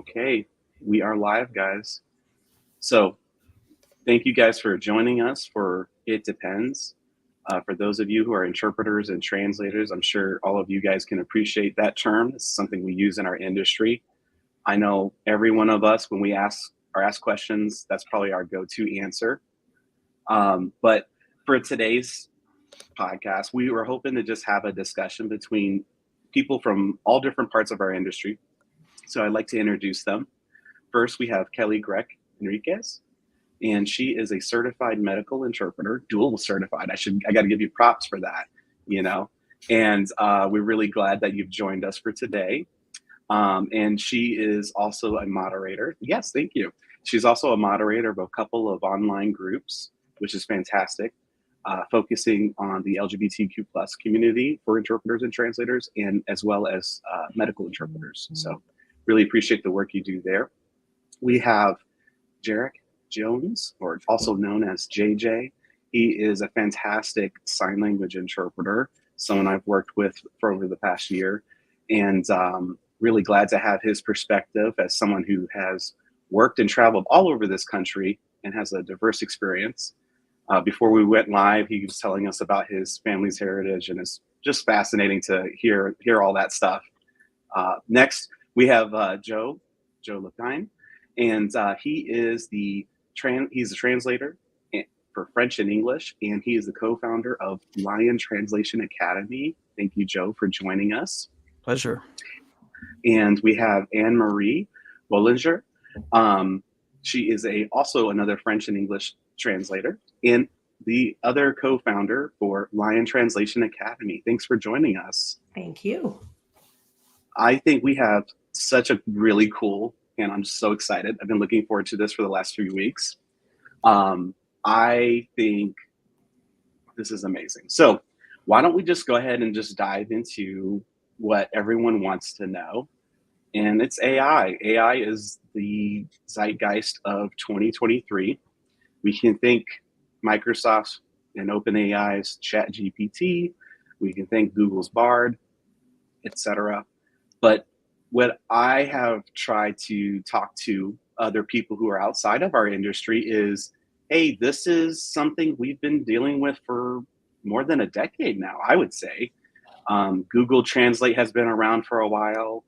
Okay, we are live, guys. So, thank you guys for joining us for It Depends. For those of you who are interpreters and translators, I'm sure all of you guys can appreciate that term. It's something we use in our industry. I know every one of us, when we ask questions, that's probably our go-to answer. But for today's podcast, we were hoping to just have a discussion between people from all different parts of our industry. So I'd like to introduce them. First, we have Kelly Grech Enriquez, and she is a certified medical interpreter, dual certified. I got to give you props for that, you know. And we're really glad that you've joined us for today. And she is also a moderator. Yes, thank you. She's also a moderator of a couple of online groups, which is fantastic, focusing on the LGBTQ plus community for interpreters and translators, and as well as medical interpreters. So really appreciate the work you do there. We have Jarek Jones, or also known as JJ. He is a fantastic sign language interpreter, someone I've worked with for over the past year, and really glad to have his perspective as someone who has worked and traveled all over this country and has a diverse experience. Before we went live, he was telling us about his family's heritage, and it's just fascinating to hear all that stuff. Next, we have Joe Lapine, and he is he's a translator for French and English, and he is the co-founder of Lion Translation Academy. Thank you, Joe, for joining us. Pleasure. And we have Anne-Marie Bollinger. She is also another French and English translator, and the other co-founder for Lion Translation Academy. Thanks for joining us. Thank you. I think we have such a really cool, and I'm so excited. I've been looking forward to this for the last few weeks. I think this is amazing. So why don't we just go ahead and just dive into what everyone wants to know. And it's AI. AI is the zeitgeist of 2023. We can think Microsoft's and OpenAI's ChatGPT. We can think Google's Bard, etc. But what I have tried to talk to other people who are outside of our industry is, hey, this is something we've been dealing with for more than a decade now, I would say. Google Translate has been around for a while,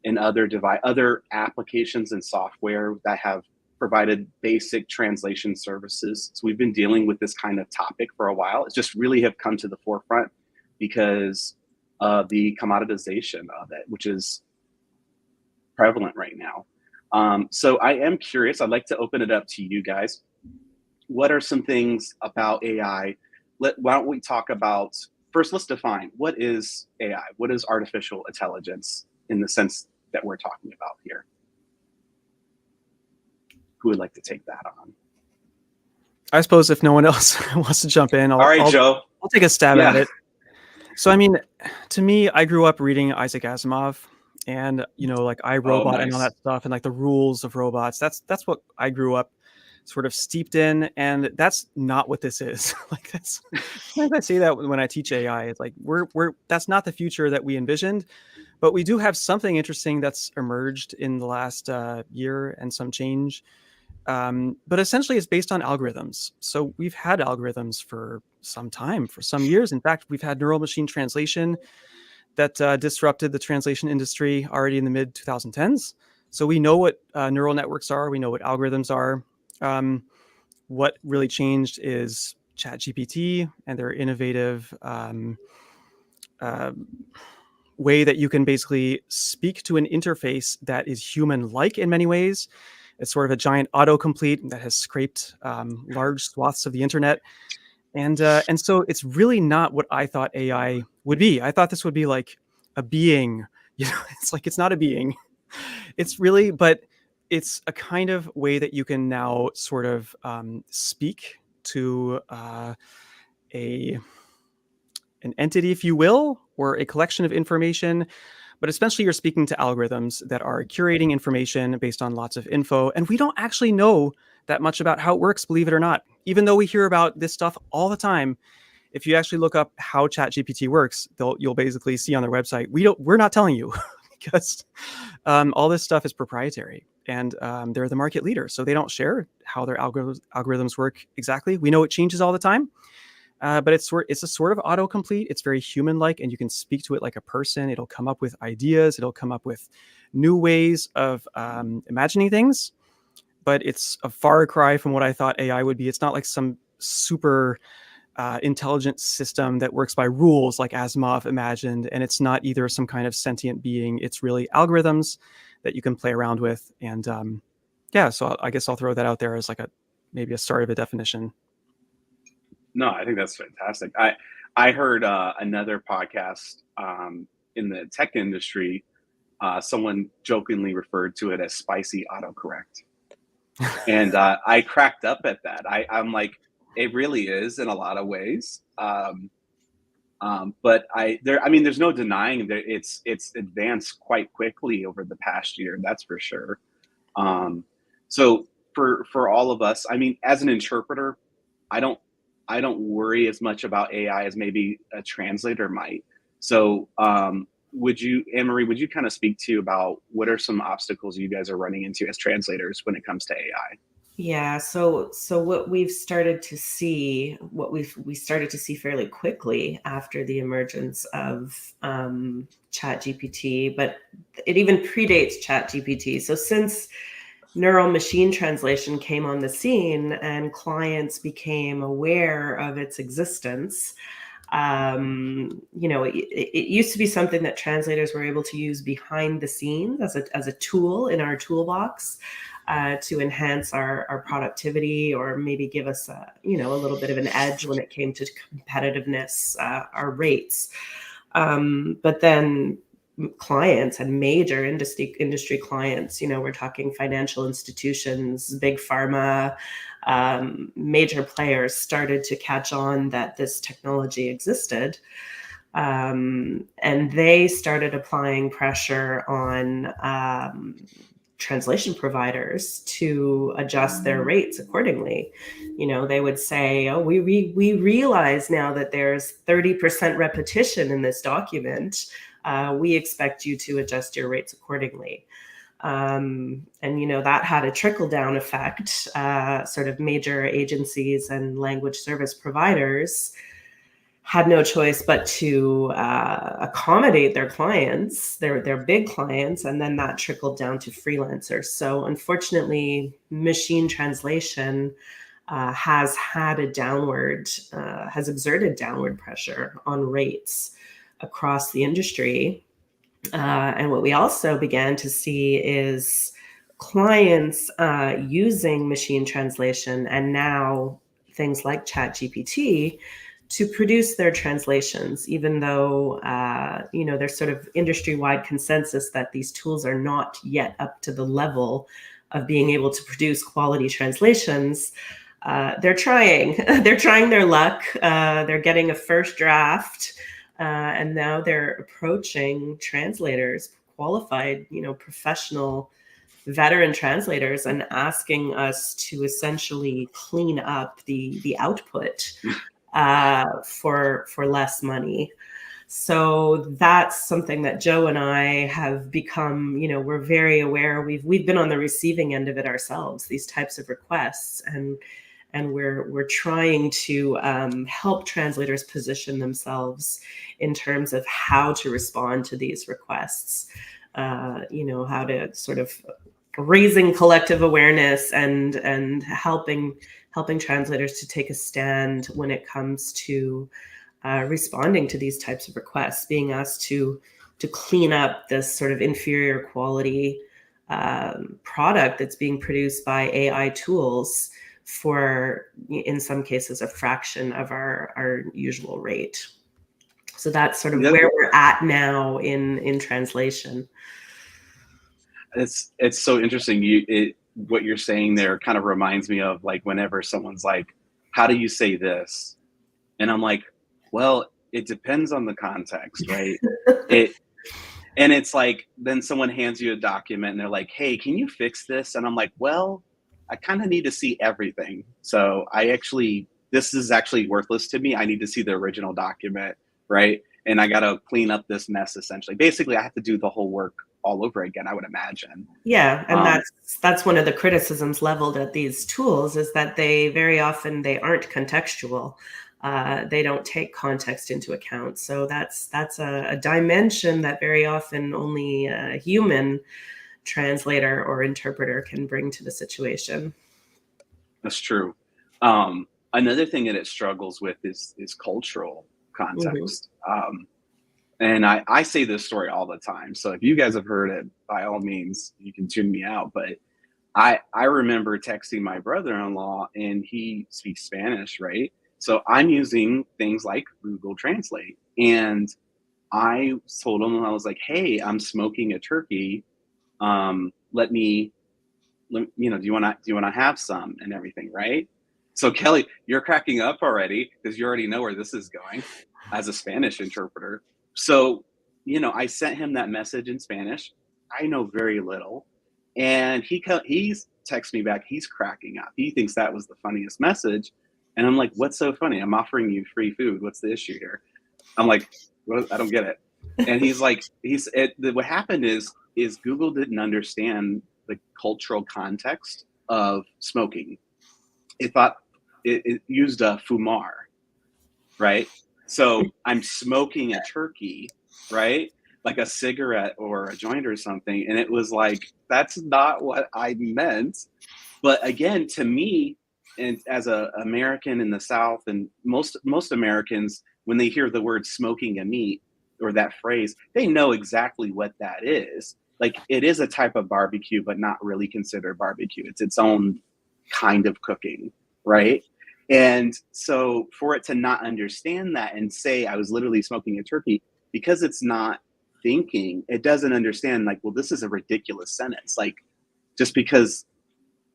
and other applications and software that have provided basic translation services. So we've been dealing with this kind of topic for a while. It's just really have come to the forefront because of the commoditization of it, which is prevalent right now. So I am curious. I'd like to open it up to you guys. What are some things about AI? Why don't we talk about, first, let's define what is AI? What is artificial intelligence in the sense that we're talking about here? Who would like to take that on? I suppose if no one else wants to jump in, Joe. I'll take a stab at it. So, I mean, to me, I grew up reading Isaac Asimov and, like iRobot and all that stuff and like the rules of robots. That's what I grew up sort of steeped in. And that's not what this is. Like I say that when I teach AI, it's like, that's not the future that we envisioned, but we do have something interesting that's emerged in the last year and some change. But essentially it's based on algorithms. So we've had algorithms for some time, for some years. In fact, we've had neural machine translation that disrupted the translation industry already in the mid 2010s. So we know what neural networks are. We know what algorithms are. What really changed is ChatGPT and their innovative way that you can basically speak to an interface that is human-like in many ways. It's sort of a giant autocomplete that has scraped large swaths of the internet. And so it's really not what I thought AI would be. I thought this would be like a being. It's like, it's not a being. It's really, but it's a kind of way that you can now sort of speak to an entity, if you will, or a collection of information. But essentially, you're speaking to algorithms that are curating information based on lots of info. And we don't actually know that much about how it works, believe it or not. Even though we hear about this stuff all the time, if you actually look up how ChatGPT works, you'll basically see on their website, we're not telling you because all this stuff is proprietary, and they're the market leader, so they don't share how their algorithms work exactly. We know it changes all the time, but it's a sort of autocomplete. It's very human-like, and you can speak to it like a person. It'll come up with ideas. It'll come up with new ways of imagining things, but it's a far cry from what I thought AI would be. It's not like some super intelligent system that works by rules like Asimov imagined, and it's not either some kind of sentient being. It's really algorithms that you can play around with, and yeah. So I guess I'll throw that out there as like maybe a start of a definition. No, I think that's fantastic. I heard another podcast in the tech industry. Someone jokingly referred to it as spicy autocorrect, and I cracked up at that. I'm like, it really is in a lot of ways. But there's no denying that it's advanced quite quickly over the past year. That's for sure. So for all of us, I mean, as an interpreter, I don't worry as much about AI as maybe a translator might. So Anne-Marie, would you kind of speak to about what are some obstacles you guys are running into as translators when it comes to AI? Yeah, so what we started to see fairly quickly after the emergence of ChatGPT, but it even predates ChatGPT. So since neural machine translation came on the scene and clients became aware of its existence, it used to be something that translators were able to use behind the scenes as a tool in our toolbox. To enhance our productivity, or maybe give us a little bit of an edge when it came to competitiveness, our rates. But then clients and major industry clients, we're talking financial institutions, big pharma, major players started to catch on that this technology existed. And they started applying pressure on translation providers to adjust their rates accordingly. They would say, oh, we realize now that there's 30% repetition in this document. We expect you to adjust your rates accordingly. And that had a trickle down effect. Sort of major agencies and language service providers had no choice but to accommodate their clients, their big clients, and then that trickled down to freelancers. So unfortunately, machine translation has exerted downward pressure on rates across the industry. And what we also began to see is clients using machine translation, and now things like ChatGPT, to produce their translations, even though there's sort of industry-wide consensus that these tools are not yet up to the level of being able to produce quality translations. They're trying their luck. They're getting a first draft, and now they're approaching translators, qualified, professional, veteran translators, and asking us to essentially clean up the output for less money. So that's something that Joe and I have become, we're very aware. We've been on the receiving end of it ourselves, these types of requests, and we're trying to help translators position themselves in terms of how to respond to these requests. How to sort of raising collective awareness and helping translators to take a stand when it comes to responding to these types of requests, being asked to clean up this sort of inferior quality product that's being produced by AI tools for, in some cases, a fraction of our usual rate. So that's sort of where we're at now in translation. It's so interesting. What you're saying there kind of reminds me of like whenever someone's like, how do you say this? And I'm like, well, it depends on the context, right? And it's like, then someone hands you a document and they're like, hey, can you fix this? And I'm like, well, I kind of need to see everything. So this is actually worthless to me. I need to see the original document, right? And I got to clean up this mess, essentially. Basically, I have to do the whole work all over again, I would imagine. Yeah, and that's one of the criticisms leveled at these tools, is that they very often they aren't contextual. They don't take context into account. So that's a dimension that very often only a human translator or interpreter can bring to the situation. That's true. Another thing that it struggles with is cultural context. And I say this story all the time. So if you guys have heard it, by all means, you can tune me out. But I remember texting my brother-in-law, and he speaks Spanish, right? So I'm using things like Google Translate. And I told him, I was like, hey, I'm smoking a turkey. Do you want to have some and everything, right? So Kelly, you're cracking up already because you already know where this is going as a Spanish interpreter. So, I sent him that message in Spanish. I know very little. And he's texted me back. He's cracking up. He thinks that was the funniest message. And I'm like, what's so funny? I'm offering you free food. What's the issue here? I'm like, well, I don't get it. And he's like, what happened is Google didn't understand the cultural context of smoking. It thought it used a fumar, right? So I'm smoking a turkey, right? Like a cigarette or a joint or something. And it was like, that's not what I meant. But again, to me, and as an American in the South, and most Americans, when they hear the word smoking a meat or that phrase, they know exactly what that is. Like, it is a type of barbecue, but not really considered barbecue. It's its own kind of cooking, right? And so for it to not understand that and say I was literally smoking a turkey, because it's not thinking, it doesn't understand, like, well, this is a ridiculous sentence. Like, just because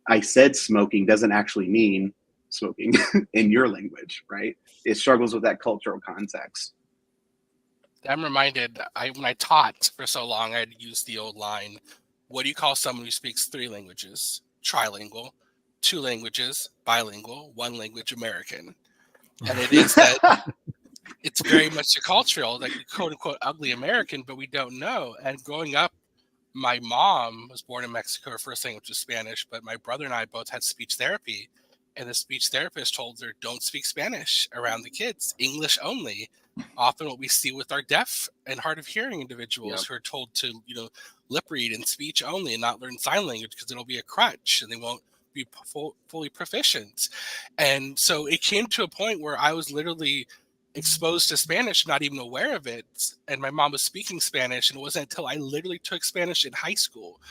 I said smoking doesn't actually mean smoking in your language, right? It struggles with that cultural context. I'm reminded, when I taught for so long, I had used the old line, what do you call someone who speaks 3 languages? Trilingual. 2 languages, bilingual. 1 language, American. And it is that it's very much a cultural, like quote unquote ugly American, but we don't know. And growing up, my mom was born in Mexico. Her first language was Spanish, but my brother and I both had speech therapy. And the speech therapist told her, don't speak Spanish around the kids, English only. Often what we see with our deaf and hard of hearing individuals who are told to, lip read and speech only and not learn sign language because it'll be a crutch and they won't be fully proficient. And so it came to a point where I was literally exposed to Spanish, not even aware of it. And my mom was speaking Spanish. And it wasn't until I literally took Spanish in high school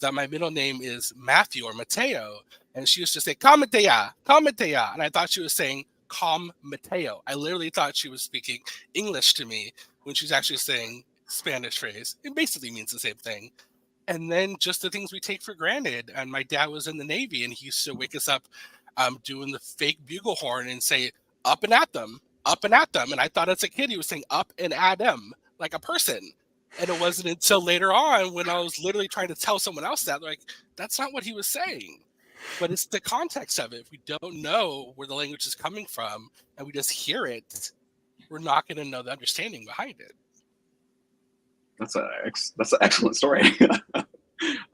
that my middle name is Matthew or Mateo. And she used to say, "Cálmate ya, cálmate ya." And I thought she was saying, "Calm Mateo." I literally thought she was speaking English to me when she's actually saying Spanish phrase. It basically means the same thing. And then just the things we take for granted. And my dad was in the Navy, and he used to wake us up doing the fake bugle horn and say, "Up and at them, up and at them." And I thought as a kid he was saying "up and at them," like a person. And it wasn't until later on when I was literally trying to tell someone else that, like, that's not what he was saying. But it's the context of it. If we don't know where the language is coming from and we just hear it, we're not going to know the understanding behind it. That's an excellent story.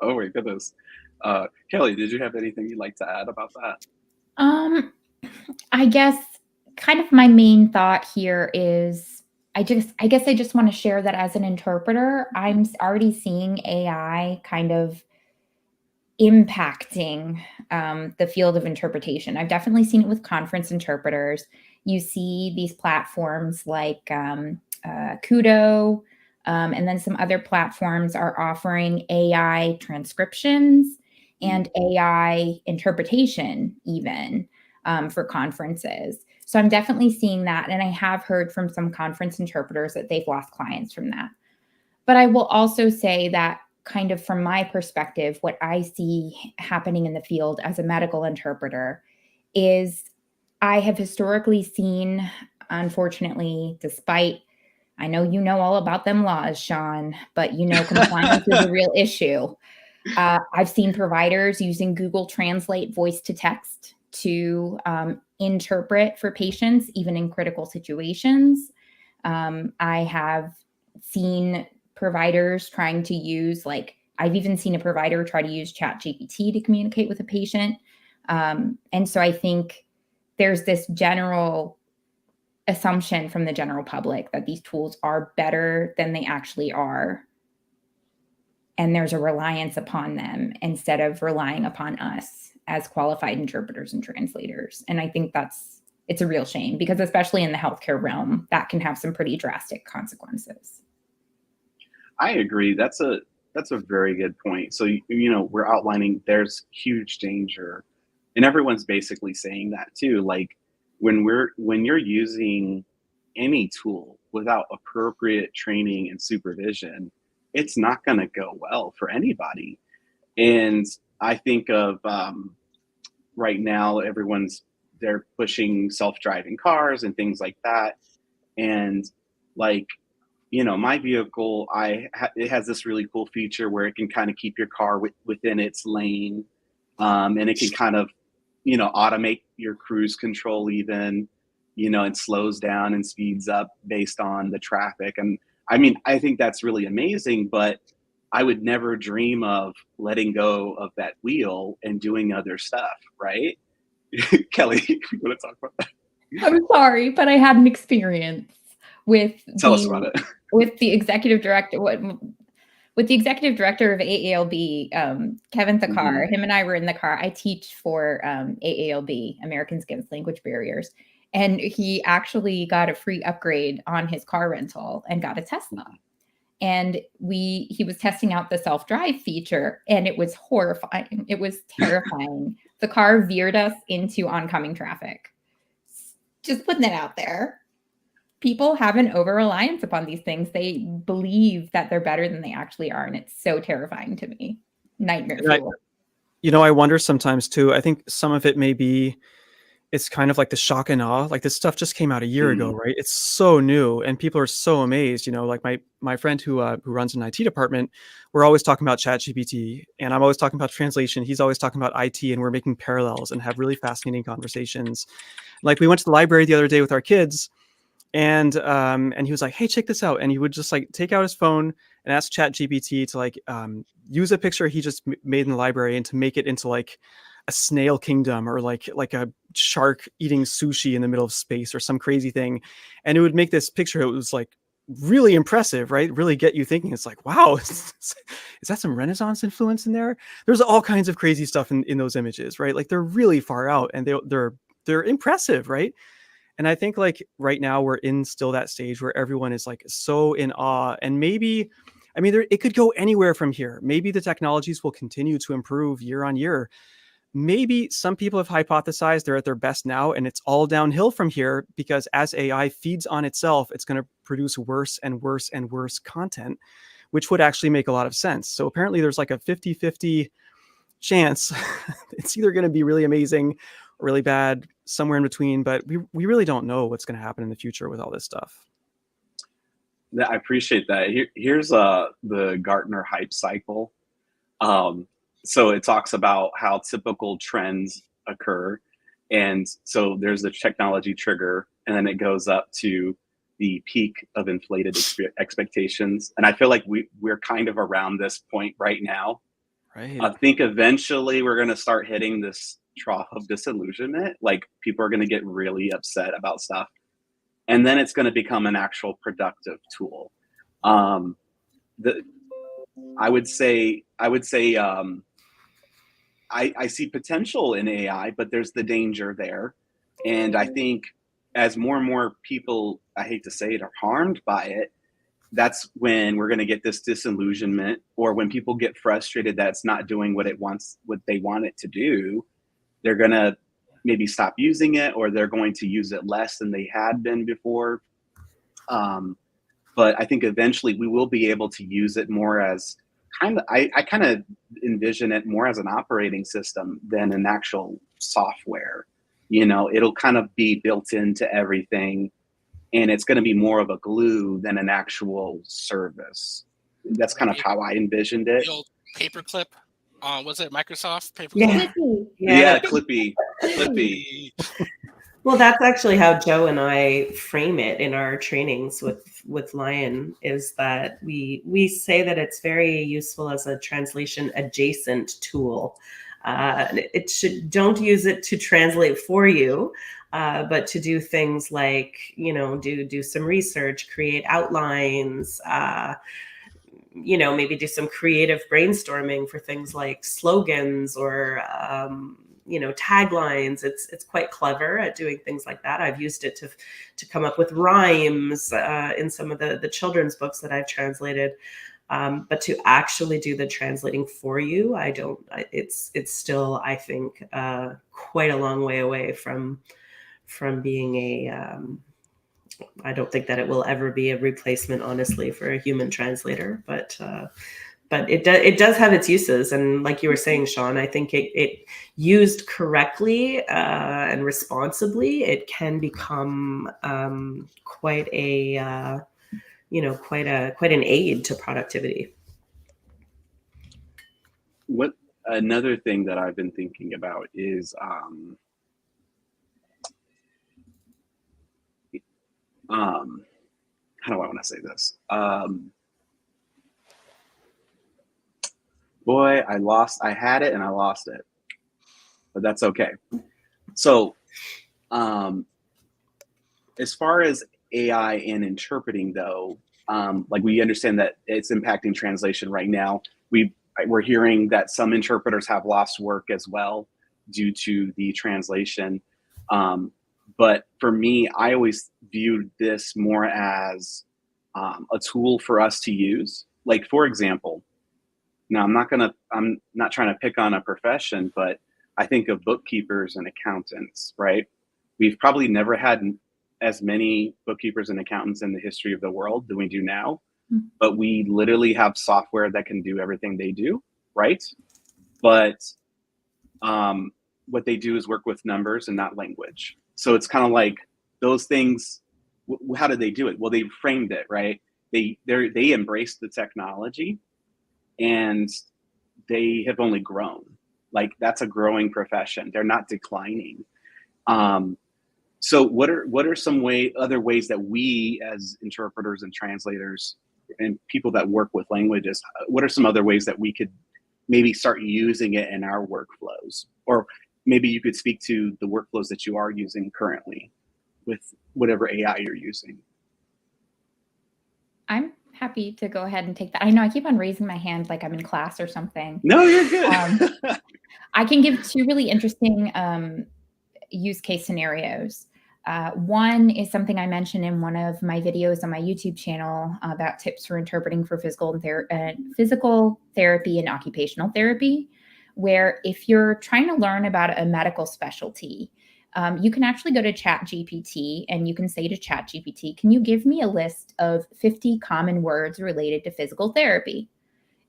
Oh my goodness. Kelly, did you have anything you'd like to add about that? I guess kind of my main thought here is I guess I just want to share that as an interpreter, I'm already seeing AI kind of impacting the field of interpretation. I've definitely seen it with conference interpreters. You see these platforms like Kudo, and then some other platforms are offering AI transcriptions and AI interpretation even for conferences. So I'm definitely seeing that. And I have heard from some conference interpreters that they've lost clients from that. But I will also say that kind of from my perspective, what I see happening in the field as a medical interpreter is I have historically seen, unfortunately, despite, I know you know all about them laws, Sean, but compliance is a real issue. I've seen providers using Google Translate voice to text to interpret for patients, even in critical situations. I have seen providers trying to use, like, I've even seen a provider try to use ChatGPT to communicate with a patient. And so I think there's this general assumption from the general public that these tools are better than they actually are. And there's a reliance upon them instead of relying upon us as qualified interpreters and translators. And I think it's a real shame, because especially in the healthcare realm, that can have some pretty drastic consequences. I agree. That's a very good point. So, we're outlining there's huge danger, and everyone's basically saying that too. Like, when you're using any tool without appropriate training and supervision, it's not going to go well for anybody. And I think of right now, they're pushing self-driving cars and things like that. And like, my vehicle, it has this really cool feature where it can kind of keep your car within its lane. And it can kind of, automate your cruise control even, and slows down and speeds up based on the traffic. And I mean, I think that's really amazing, but I would never dream of letting go of that wheel and doing other stuff, right? Kelly, you want to talk about that? I'm sorry, but I had an experience with Tell us about it. With the executive director, with the executive director of AALB, Kevin Thakar. Mm-hmm. Him and I were in the car. I teach for AALB, Americans Against Language Barriers, and he actually got a free upgrade on his car rental and got a Tesla. And he was testing out the self-drive feature, and it was horrifying. It was terrifying. The car veered us into oncoming traffic. Just putting it out there. People have an over-reliance upon these things. They believe that they're better than they actually are, and it's so terrifying to me. Nightmare fuel. I wonder sometimes too, I think some of it may be, it's kind of like the shock and awe. Like, this stuff just came out a year ago, right? It's so new and people are so amazed. Like my friend who runs an IT department, we're always talking about ChatGPT, and I'm always talking about translation. He's always talking about IT, and we're making parallels and have really fascinating conversations. Like, we went to the library the other day with our kids, and he was like, "Hey, check this out." And he would just like take out his phone and ask ChatGPT to like use a picture he just made in the library and to make it into like a snail kingdom, or like a shark eating sushi in the middle of space or some crazy thing. And it would make this picture. It was like really impressive, right? Really get you thinking. It's like, wow, is that some Renaissance influence in there? There's all kinds of crazy stuff in those images, right? Like, they're really far out, and they're impressive, right? And I think like right now we're in still that stage where everyone is like so in awe, and maybe, I mean, it could go anywhere from here. Maybe the technologies will continue to improve year on year. Maybe some people have hypothesized they're at their best now, and it's all downhill from here, because as AI feeds on itself, it's going to produce worse and worse and worse content, which would actually make a lot of sense. So apparently there's like a 50-50 chance it's either going to be really amazing or really bad, somewhere in between, but we really don't know what's going to happen in the future with all this stuff. I appreciate that. Here's the Gartner hype cycle. So it talks about how typical trends occur. And so there's the technology trigger, and then it goes up to the peak of inflated expectations. And I feel like we're kind of around this point right now. Right. I think eventually we're going to start hitting this trough of disillusionment. Like, people are going to get really upset about stuff, and then it's going to become an actual productive tool. I would say I see potential in AI, but there's the danger there. And I think as more and more people, I hate to say it, are harmed by it, that's when we're going to get this disillusionment, or when people get frustrated that it's not doing what they want it to do, they're going to maybe stop using it, or they're going to use it less than they had been before. But I think eventually we will be able to use it more as I kind of envision it more as an operating system than an actual software. It'll kind of be built into everything, and it's going to be more of a glue than an actual service. That's kind of how I envisioned it. The old paperclip, was it Microsoft paperclip? Yeah. Clippy. Well, that's actually how Joe and I frame it in our trainings with Lion, is that we say that it's very useful as a translation adjacent tool. It should, don't use it to translate for you, but to do things like, do some research, create outlines, maybe do some creative brainstorming for things like slogans or taglines. It's quite clever at doing things like that. I've used it to come up with rhymes in some of the children's books that I've translated. But to actually do the translating for you, it's still, I think, quite a long way away from being a I don't think that it will ever be a replacement, honestly, for a human translator. But it does have its uses, and like you were saying, Sean, I think it used correctly and responsibly, it can become quite an aid to productivity. What another thing that I've been thinking about is how do I want to say this? Boy, I had it and I lost it, but that's okay. So, as far as AI and interpreting, though, like we understand that it's impacting translation right now. We're hearing that some interpreters have lost work as well due to the translation. But for me, I always viewed this more as a tool for us to use. Like, for example, now I'm not trying to pick on a profession, but I think of bookkeepers and accountants, right? We've probably never had as many bookkeepers and accountants in the history of the world than we do now, but we literally have software that can do everything they do, right? But what they do is work with numbers and not language. So it's kind of like those things. How did they do it? Well, they framed it, right? They embraced the technology, and they have only grown. Like, that's a growing profession. They're not declining. So what are some other ways that we as interpreters and translators and people that work with languages, what are some other ways that we could maybe start using it in our workflows? Or maybe you could speak to the workflows that you are using currently with whatever AI you're using. I'm happy to go ahead and take that. I know I keep on raising my hand like I'm in class or something. No, you're good. I can give two really interesting use case scenarios. One is something I mentioned in one of my videos on my YouTube channel about tips for interpreting for physical therapy and occupational therapy, where if you're trying to learn about a medical specialty, you can actually go to ChatGPT and you can say to ChatGPT, can you give me a list of 50 common words related to physical therapy?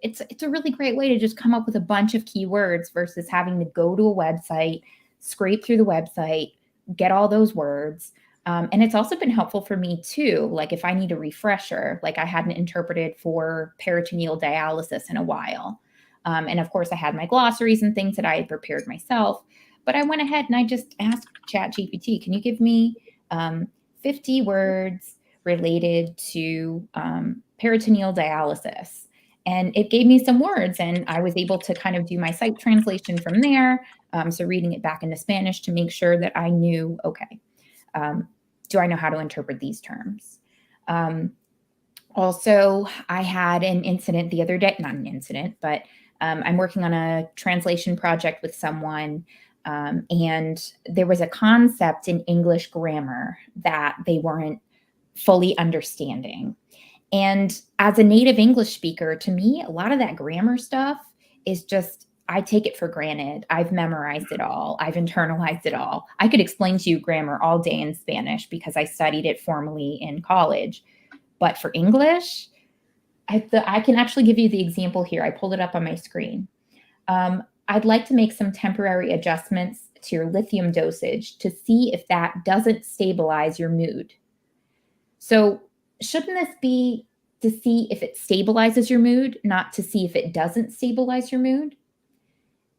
It's a really great way to just come up with a bunch of keywords versus having to go to a website, scrape through the website, get all those words. And it's also been helpful for me too. Like if I need a refresher, like I hadn't interpreted for peritoneal dialysis in a while. And of course I had my glossaries and things that I had prepared myself, but I went ahead and I just asked ChatGPT, can you give me 50 words related to peritoneal dialysis? And it gave me some words and I was able to kind of do my site translation from there. So reading it back into Spanish to make sure that I knew, okay, do I know how to interpret these terms? Also, I had an incident the other day, not an incident, but I'm working on a translation project with someone and there was a concept in English grammar that they weren't fully understanding. And as a native English speaker, to me, a lot of that grammar stuff is just, I take it for granted. I've memorized it all. I've internalized it all. I could explain to you grammar all day in Spanish because I studied it formally in college. But for English, I can actually give you the example here. I pulled it up on my screen. I'd like to make some temporary adjustments to your lithium dosage to see if that doesn't stabilize your mood. So shouldn't this be to see if it stabilizes your mood, not to see if it doesn't stabilize your mood?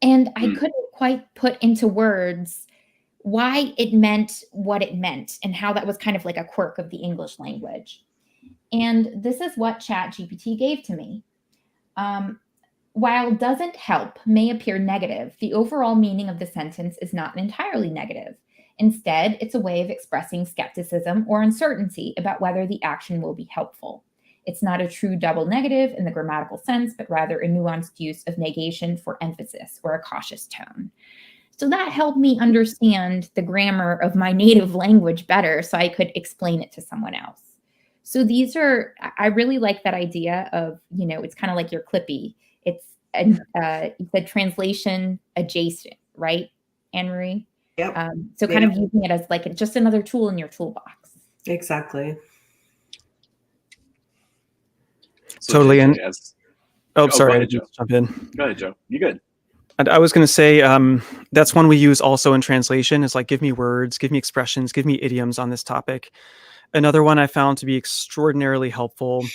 And I couldn't quite put into words why it meant what it meant and how that was kind of like a quirk of the English language. And this is what ChatGPT gave to me. While doesn't help may appear negative, the overall meaning of the sentence is not entirely negative. Instead, it's a way of expressing skepticism or uncertainty about whether the action will be helpful. It's not a true double negative in the grammatical sense, but rather a nuanced use of negation for emphasis or a cautious tone. So that helped me understand the grammar of my native language better so I could explain it to someone else. So I really like that idea of, it's kind of like your Clippy. It's you said translation adjacent, right, Anne-Marie? Yep. So kind of using it as like just another tool in your toolbox. Exactly. So Totally. JJ, Sorry, go I ahead, didn't Joe. jump in. Go ahead, Joe. You good? And I was going to say that's one we use also in translation. Is like, give me words, give me expressions, give me idioms on this topic. Another one I found to be extraordinarily helpful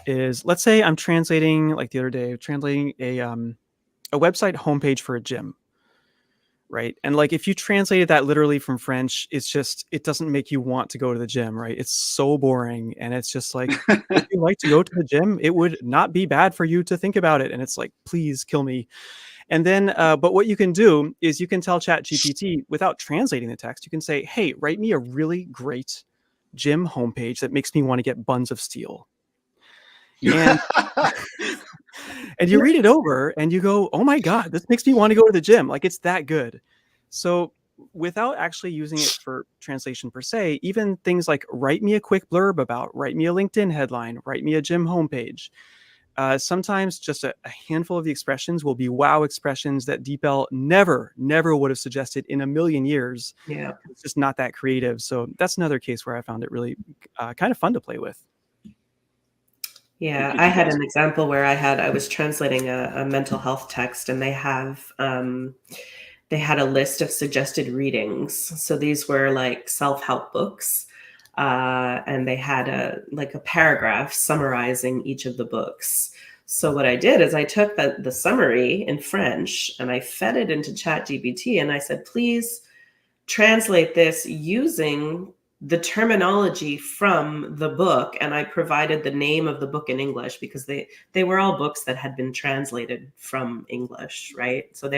is, let's say I'm translating, like the other day, translating a website homepage for a gym, right? And like, if you translated that literally from French, it doesn't make you want to go to the gym, right? It's so boring. And it's just like, if you like to go to the gym, it would not be bad for you to think about it. And it's like, please kill me. And then, but what you can do is you can tell ChatGPT, without translating the text, you can say, hey, write me a really great gym homepage that makes me want to get buns of steel. And, and you read it over and you go, oh my God, this makes me want to go to the gym. Like, it's that good. So without actually using it for translation per se, even things like write me a quick blurb about, write me a LinkedIn headline, write me a gym homepage. Sometimes just a handful of the expressions will be wow expressions that DeepL never would have suggested in a million years. Yeah. It's just not that creative. So that's another case where I found it really kind of fun to play with. Yeah, I had an example where I was translating a mental health text, and they had a list of suggested readings. So these were like self-help books, and they had a paragraph summarizing each of the books. So what I did is I took the summary in French and I fed it into ChatGPT, and I said, please translate this using the terminology from the book. And I provided the name of the book in English because they were all books that had been translated from English, right? So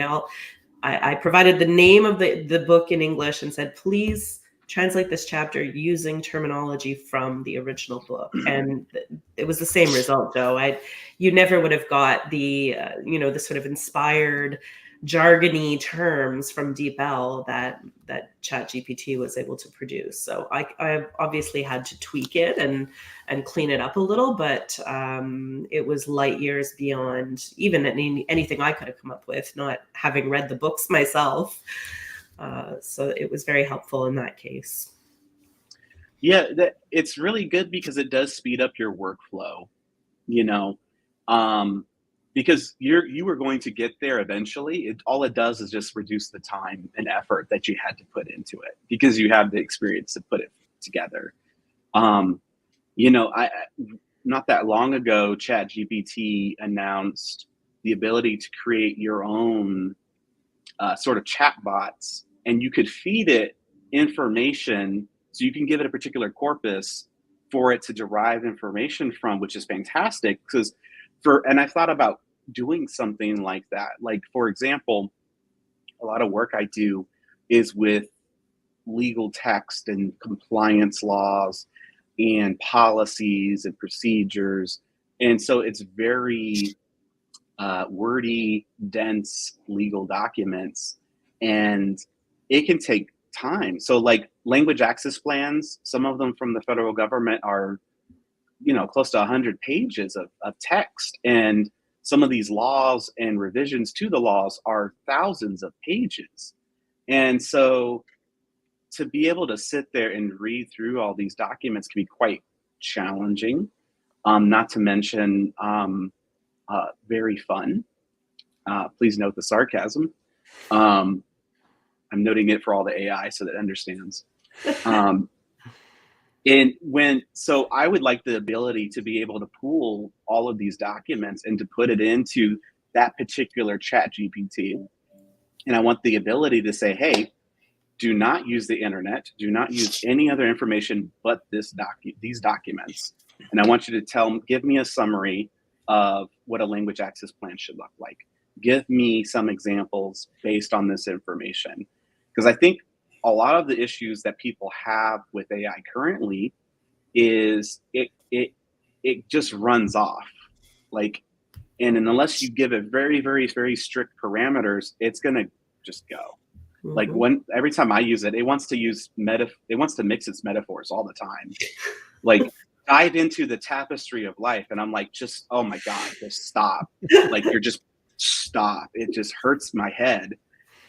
I provided the name of the book in English and said, please translate this chapter using terminology from the original book. And it was the same result, Joe. You never would have got the sort of inspired jargony terms from DeepL that ChatGPT was able to produce. So I obviously had to tweak it and clean it up a little, but it was light years beyond even anything I could have come up with, not having read the books myself. So it was very helpful in that case. Yeah, it's really good because it does speed up your workflow, because you were going to get there eventually. All it does is just reduce the time and effort that you had to put into it because you have the experience to put it together. Not that long ago, ChatGPT announced the ability to create your own sort of chat bots, and you could feed it information. So you can give it a particular corpus for it to derive information from, which is fantastic. And I thought about doing something like that. Like, for example, a lot of work I do is with legal text and compliance laws and policies and procedures. And so it's very wordy, dense legal documents, and it can take time. So like language access plans, some of them from the federal government are, close to 100 pages of text. And some of these laws and revisions to the laws are thousands of pages. And so to be able to sit there and read through all these documents can be quite challenging, not to mention very fun. Please note the sarcasm. I'm noting it for all the AI so that it understands. So I would like the ability to be able to pool all of these documents and to put it into that particular ChatGPT. And I want the ability to say, hey, do not use the internet, do not use any other information but these documents. And I want you to give me a summary of what a language access plan should look like. Give me some examples based on this information. Because I think a lot of the issues that people have with AI currently is it just runs off. Like, and unless you give it very, very, very strict parameters, it's gonna just go. Like every time I use it, it wants to mix its metaphors all the time. Like, dive into the tapestry of life, and I'm like, just, oh my God, just stop. Like, you're just stop. It just hurts my head.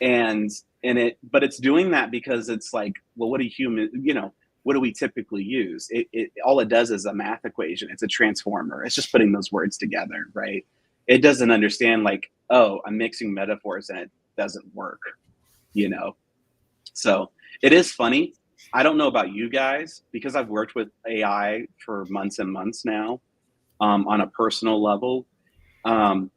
But it's doing that because it's like, well, what do we typically use? All it does is a math equation. It's a transformer. It's just putting those words together, right? It doesn't understand, like, oh, I'm mixing metaphors and it doesn't work, So it is funny. I don't know about you guys, because I've worked with AI for months and months now, on a personal level. I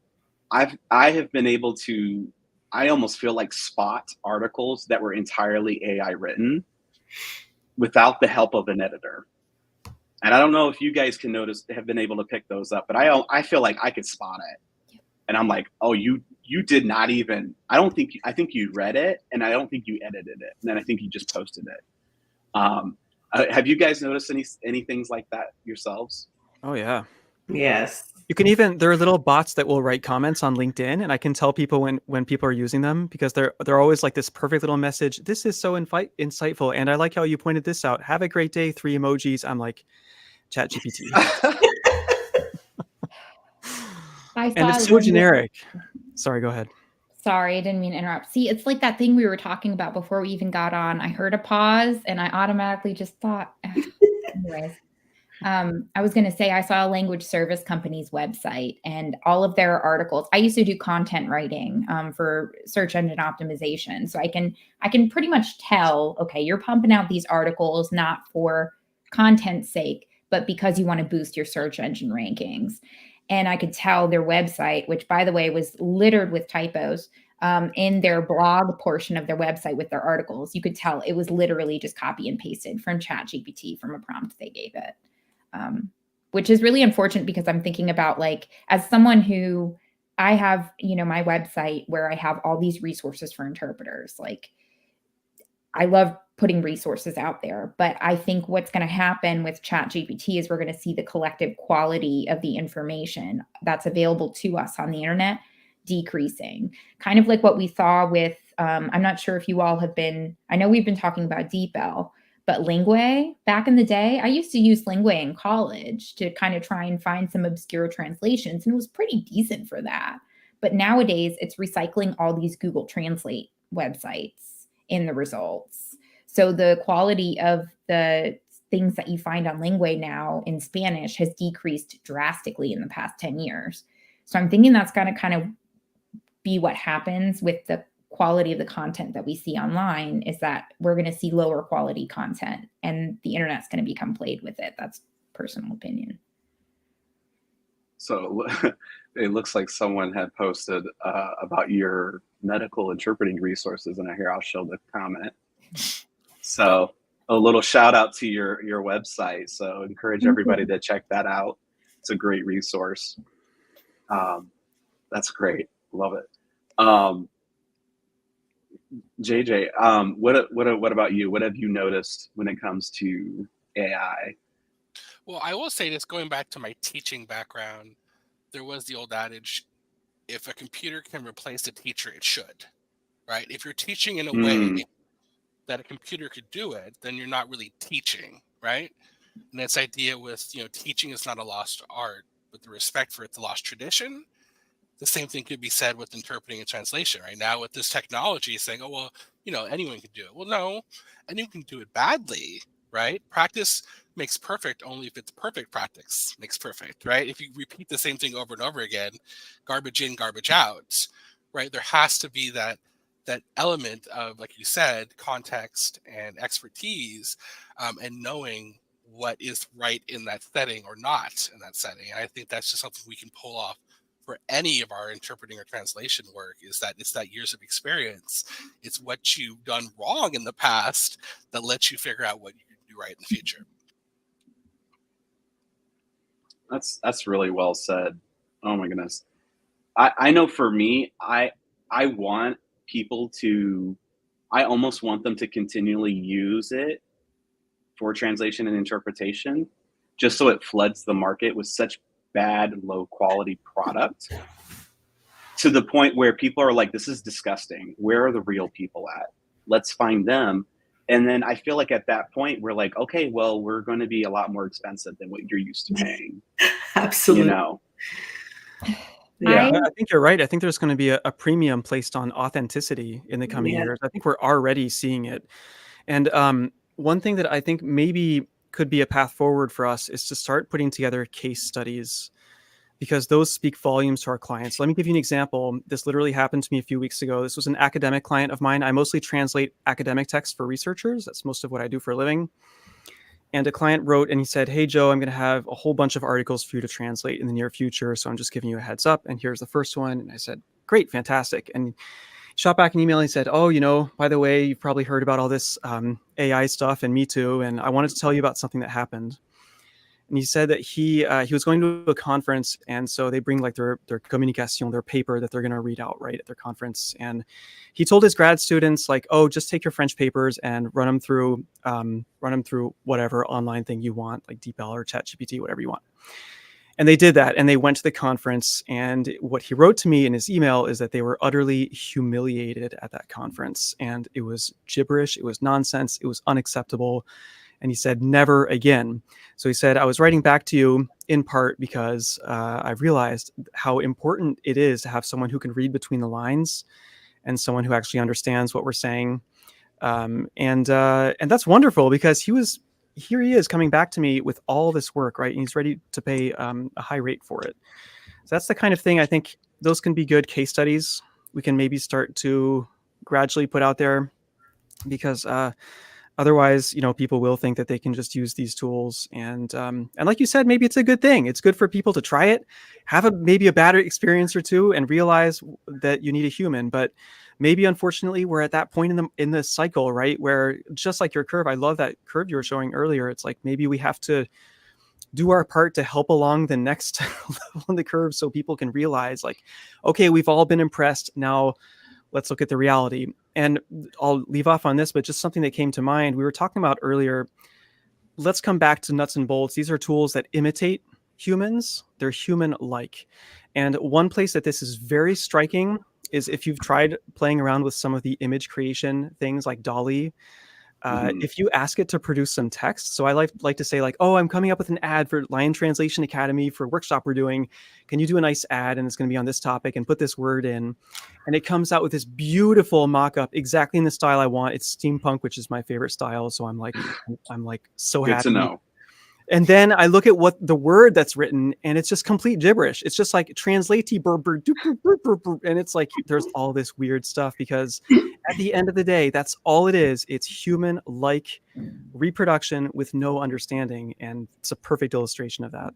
have been able to, I almost feel like, spot articles that were entirely AI written without the help of an editor. And I don't know if you guys have been able to pick those up, but I feel like I could spot it. And I'm like, oh, you did not even, I think you read it, and I don't think you edited it. And then I think you just posted it. Have you guys noticed any things like that yourselves? Oh yeah. Yes. You can there are little bots that will write comments on LinkedIn, and I can tell people when people are using them, because they're always like this perfect little message. This is so insightful, and I like how you pointed this out. Have a great day. 3 emojis. I'm like, ChatGPT. And it's so generic. Sorry, go ahead. Sorry, I didn't mean to interrupt. See, it's like that thing we were talking about before we even got on. I heard a pause and I automatically just thought, anyways. I was going to say, I saw a language service company's website, and all of their articles. I used to do content writing for search engine optimization. So I can pretty much tell, okay, you're pumping out these articles not for content's sake, but because you want to boost your search engine rankings. And I could tell their website, which, by the way, was littered with typos, in their blog portion of their website with their articles. You could tell it was literally just copy and pasted from ChatGPT from a prompt they gave it. Which is really unfortunate, because I'm thinking about, like, as someone who, I have, my website where I have all these resources for interpreters. Like, I love putting resources out there, but I think what's going to happen with ChatGPT is we're going to see the collective quality of the information that's available to us on the internet decreasing. Kind of like what we saw with, I'm not sure if you all have been, I know we've been talking about DeepL, but Lingua, back in the day, I used to use Lingua in college to kind of try and find some obscure translations, and it was pretty decent for that. But nowadays, it's recycling all these Google Translate websites in the results. So the quality of the things that you find on Lingua now in Spanish has decreased drastically in the past 10 years. So I'm thinking that's going to kind of be what happens with the quality of the content that we see online, is that we're going to see lower quality content, and the internet's going to become played with it. That's personal opinion. So it looks like someone had posted about your medical interpreting resources, and I'll show the comment. So a little shout out to your website. So encourage everybody to check that out. It's a great resource. That's great. Love it. JJ, what about you? What have you noticed when it comes to AI? Well, I will say this, going back to my teaching background, there was the old adage, if a computer can replace a teacher, it should, right? If you're teaching in a way that a computer could do it, then you're not really teaching, right? And this idea with, teaching is not a lost art, but the respect for it's a lost tradition. The same thing could be said with interpreting and translation right now with this technology saying, oh, well, anyone can do it. Well, no, anyone can do it badly, right? Practice makes perfect only if it's perfect. Practice makes perfect, right? If you repeat the same thing over and over again, garbage in, garbage out, right? There has to be that element of, like you said, context and expertise, and knowing what is right in that setting or not in that setting. And I think that's just something we can pull off for any of our interpreting or translation work is that it's that years of experience. It's what you've done wrong in the past that lets you figure out what you can do right in the future. That's really well said. Oh my goodness. I know for me, I want people to, I almost want them to continually use it for translation and interpretation, just so it floods the market with such bad, low quality product to the point where people are like, this is disgusting. Where are the real people at? Let's find them. And then I feel like at that point, we're like, okay, well, we're going to be a lot more expensive than what you're used to paying. Absolutely. You know? Yeah. I think you're right. I think there's going to be a premium placed on authenticity in the coming years. I think we're already seeing it. And one thing that I think maybe could be a path forward for us is to start putting together case studies, because those speak volumes to our clients. Let me give you an example. This literally happened to me a few weeks ago. This was an academic client of mine. I mostly translate academic texts for researchers. That's most of what I do for a living. And a client wrote and he said, hey, Joe, I'm going to have a whole bunch of articles for you to translate in the near future. So I'm just giving you a heads up. And here's the first one. And I said, great, fantastic. And he shot back an email and he said, oh, by the way, you've probably heard about all this AI stuff, and me too. And I wanted to tell you about something that happened. And he said that he was going to a conference, and so they bring like their communication, their paper that they're going to read out right at their conference. And he told his grad students like, oh, just take your French papers and run them through whatever online thing you want, like DeepL or ChatGPT, whatever you want. And they did that, and they went to the conference. And what he wrote to me in his email is that they were utterly humiliated at that conference, and it was gibberish, it was nonsense, it was unacceptable. And he said, never again. So he said, I was writing back to you in part because I've realized how important it is to have someone who can read between the lines and someone who actually understands what we're saying. And that's wonderful, because here he is coming back to me with all this work, right? And he's ready to pay a high rate for it. So that's the kind of thing I think those can be good case studies we can maybe start to gradually put out there, because otherwise, people will think that they can just use these tools. And like you said, maybe it's a good thing. It's good for people to try it, have maybe a bad experience or two, and realize that you need a human. But maybe, unfortunately, we're at that point in the cycle, right? Where just like your curve, I love that curve you were showing earlier. It's like maybe we have to do our part to help along the next level on the curve, so people can realize like, okay, we've all been impressed. Now let's look at the reality. And I'll leave off on this, but just something that came to mind. We were talking about earlier, let's come back to nuts and bolts. These are tools that imitate humans. They're human-like. And one place that this is very striking is if you've tried playing around with some of the image creation things like DALL-E. If you ask it to produce some text, so I like to say like, oh, I'm coming up with an ad for Lion Translation Academy for a workshop we're doing. Can you do a nice ad? And it's going to be on this topic, and put this word in. And it comes out with this beautiful mock-up exactly in the style I want. It's steampunk, which is my favorite style. So I'm like so happy. Good to know. And then I look at what the word that's written, and it's just complete gibberish. It's just like translate, and it's like there's all this weird stuff, because at the end of the day, that's all it is. It's human-like reproduction with no understanding, and it's a perfect illustration of that.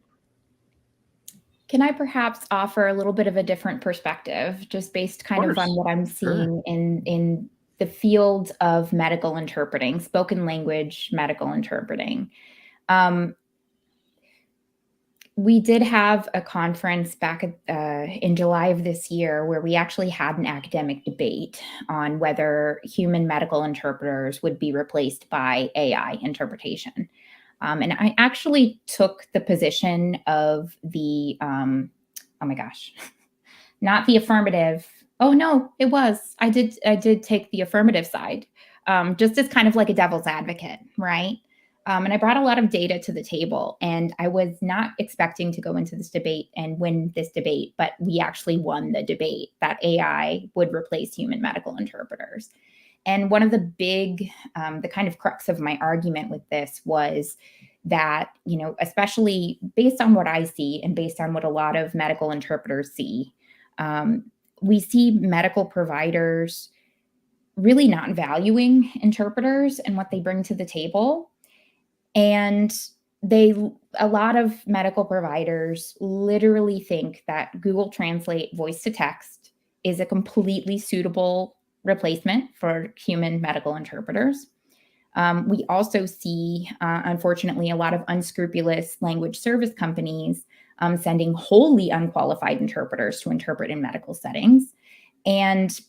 Can I perhaps offer a little bit of a different perspective, just based kind of on what I'm seeing in the field of medical interpreting, spoken language medical interpreting? We did have a conference back in July of this year where we actually had an academic debate on whether human medical interpreters would be replaced by AI interpretation. And I actually took the position of the, oh my gosh, not the affirmative. Oh no, it was. I did take the affirmative side, just as kind of like a devil's advocate, right? And I brought a lot of data to the table, and I was not expecting to go into this debate and win this debate, but we actually won the debate that AI would replace human medical interpreters. And one of the big, the kind of crux of my argument with this was that, especially based on what I see and based on what a lot of medical interpreters see, we see medical providers really not valuing interpreters and what they bring to the table. And a lot of medical providers literally think that Google Translate voice to text is a completely suitable replacement for human medical interpreters. We also see, unfortunately, a lot of unscrupulous language service companies sending wholly unqualified interpreters to interpret in medical settings. And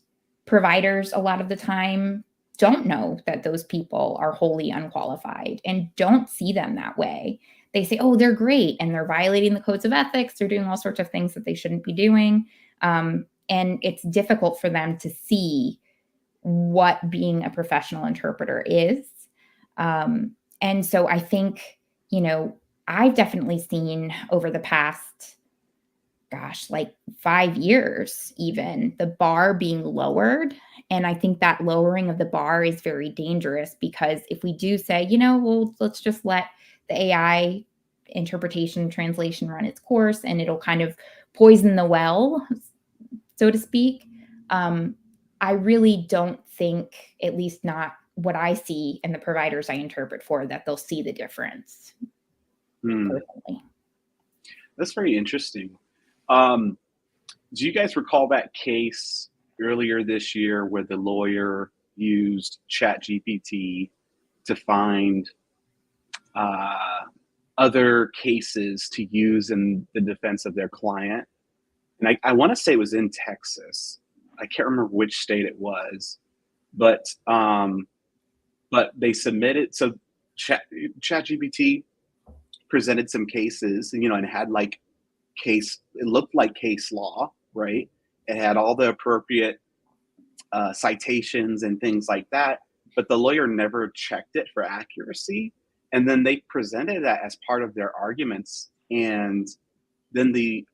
providers, a lot of the time, don't know that those people are wholly unqualified and don't see them that way. They say, oh, they're great, and they're violating the codes of ethics. They're doing all sorts of things that they shouldn't be doing. And it's difficult for them to see what being a professional interpreter is. And so I think, I've definitely seen over the past, like 5 years, even, the bar being lowered. And I think that lowering of the bar is very dangerous, because if we do say, well, let's just let the AI interpretation translation run its course, and it'll kind of poison the well, so to speak. I really don't think, at least not what I see and the providers I interpret for, that they'll see the difference. Personally. That's very interesting. Do you guys recall that case earlier this year where the lawyer used ChatGPT to find other cases to use in the defense of their client? And I want to say it was in Texas. I can't remember which state it was, but they submitted. So ChatGPT presented some cases, and had like it looked like case law, right? It had all the appropriate citations and things like that, but the lawyer never checked it for accuracy. And then they presented that as part of their arguments, and then the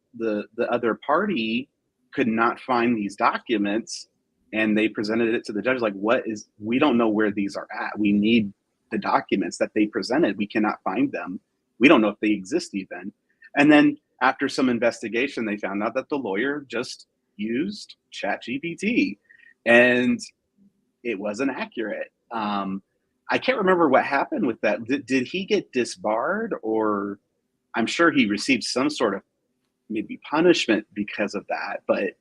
other party could not find these documents, and they presented it to the judge like, we don't know where these are at. We need the documents that they presented. We cannot find them. We don't know if they exist even. And then after some investigation, they found out that the lawyer just used ChatGPT, and it wasn't accurate. I can't remember what happened with that. Did he get disbarred, or I'm sure he received some sort of maybe punishment because of that? But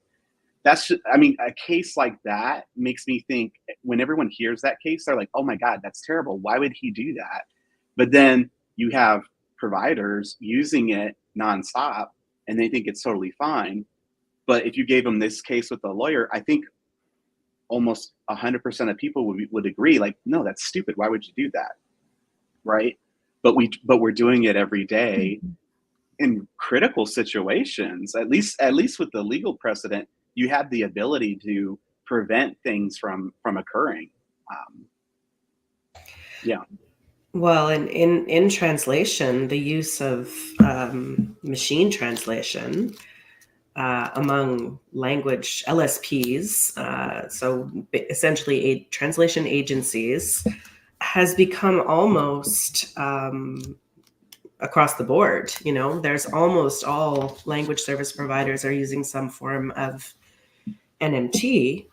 a case like that makes me think, when everyone hears that case, they're like, oh my God, that's terrible. Why would he do that? But then you have providers using it nonstop, and they think it's totally fine. But if you gave them this case with a lawyer, I think almost 100% of people would agree, like, no, that's stupid. Why would you do that? Right? But we're doing it every day in critical situations. At least with the legal precedent, you have the ability to prevent things from occurring. Yeah. Well, in translation, the use of machine translation among language LSPs, so essentially translation agencies, has become almost across the board. There's almost all language service providers are using some form of NMT.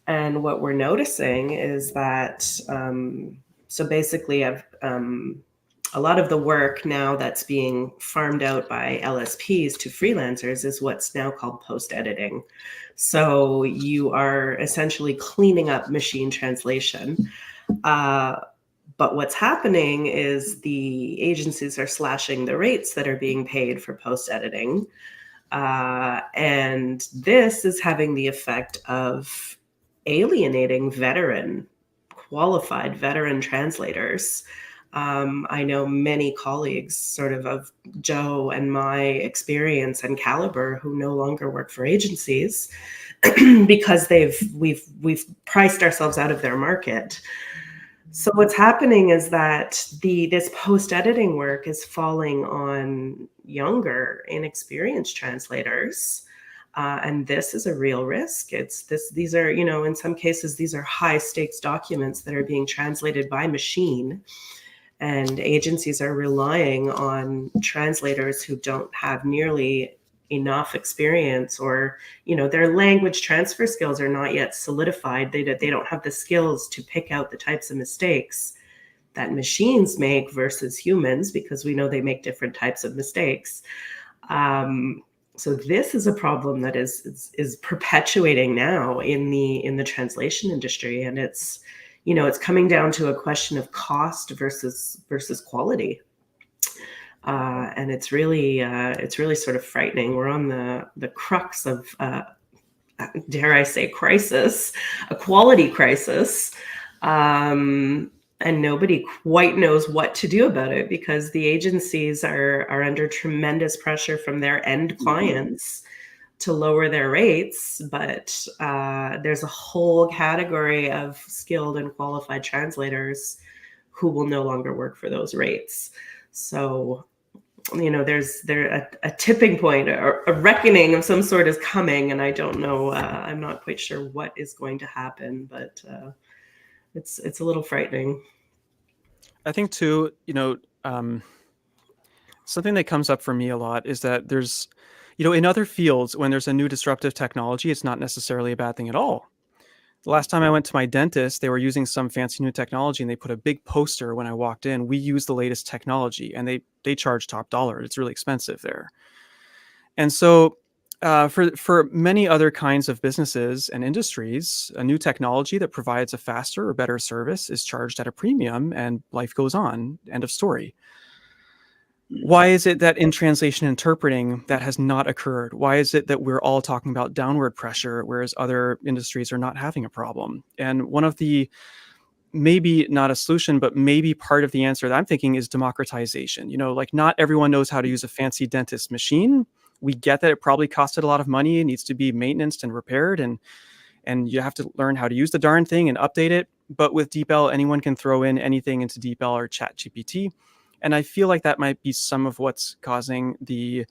And what we're noticing is that, so basically, a lot of the work now that's being farmed out by LSPs to freelancers is what's now called post-editing. So you are essentially cleaning up machine translation. But what's happening is the agencies are slashing the rates that are being paid for post-editing. And this is having the effect of alienating qualified veteran translators. I know many colleagues sort of Joe and my experience and caliber who no longer work for agencies because we've priced ourselves out of their market. So what's happening is that this post-editing work is falling on younger, inexperienced translators. And this is a real risk. These are, in some cases, these are high stakes documents that are being translated by machine. And agencies are relying on translators who don't have nearly enough experience, or, their language transfer skills are not yet solidified. They don't have the skills to pick out the types of mistakes that machines make versus humans, because we know they make different types of mistakes. So this is a problem that is perpetuating now in the translation industry, and it's coming down to a question of cost versus quality. And it's really sort of frightening. We're on the crux of, dare I say, crisis, a quality crisis. And nobody quite knows what to do about it, because the agencies are under tremendous pressure from their end clients to lower their rates. But there's a whole category of skilled and qualified translators who will no longer work for those rates. So, there's a tipping point, or a reckoning of some sort is coming, and I don't know. I'm not quite sure what is going to happen, but it's a little frightening. I think too, something that comes up for me a lot is that there's, in other fields, when there's a new disruptive technology, it's not necessarily a bad thing at all. The last time I went to my dentist, they were using some fancy new technology, and they put a big poster when I walked in. We use the latest technology, and they charge top dollar. It's really expensive there. And so for many other kinds of businesses and industries, a new technology that provides a faster or better service is charged at a premium, and life goes on. End of story. Why is it that in translation interpreting that has not occurred? Why is it that we're all talking about downward pressure, whereas other industries are not having a problem? And one of the, maybe not a solution, but maybe part of the answer that I'm thinking is democratization. Like, not everyone knows how to use a fancy dentist machine. We get that it probably costed a lot of money. It needs to be maintained and repaired, and you have to learn how to use the darn thing and update it. But with DeepL, anyone can throw in anything into DeepL or ChatGPT. And I feel like that might be some of what's causing the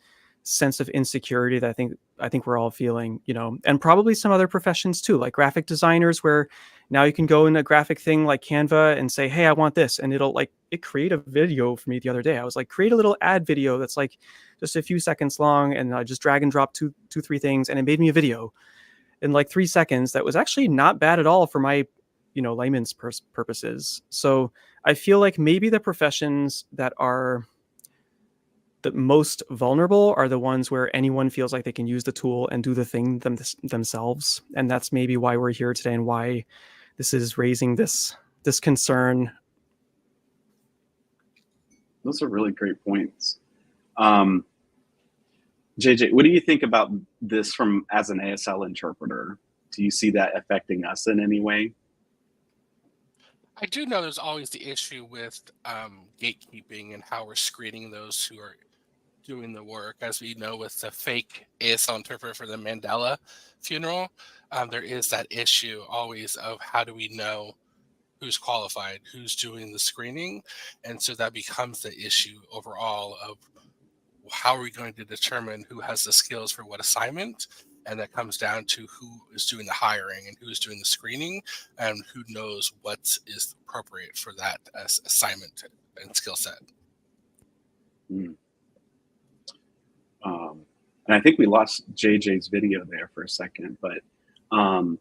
sense of insecurity that I think we're all feeling, and probably some other professions too, like graphic designers, where now you can go in a graphic thing like Canva and say, hey, I want this. And it created a video for me the other day. I was like, create a little ad video that's like just a few seconds long. And I just drag and drop two, three things. And it made me a video in like 3 seconds that was actually not bad at all for my layman's purposes. So I feel like maybe the professions that are the most vulnerable are the ones where anyone feels like they can use the tool and do the thing themselves. And that's maybe why we're here today, and why this is raising this concern. Those are really great points. JJ, what do you think about this as an ASL interpreter? Do you see that affecting us in any way? I do know there's always the issue with gatekeeping and how we're screening those who are doing the work. As we know, with the fake ASL interpreter for the Mandela funeral, there is that issue always of how do we know who's qualified, who's doing the screening. And so that becomes the issue overall of how are we going to determine who has the skills for what assignment. And that comes down to who is doing the hiring and who is doing the screening, and who knows what is appropriate for that assignment and skill set. And I think we lost JJ's video there for a second, but I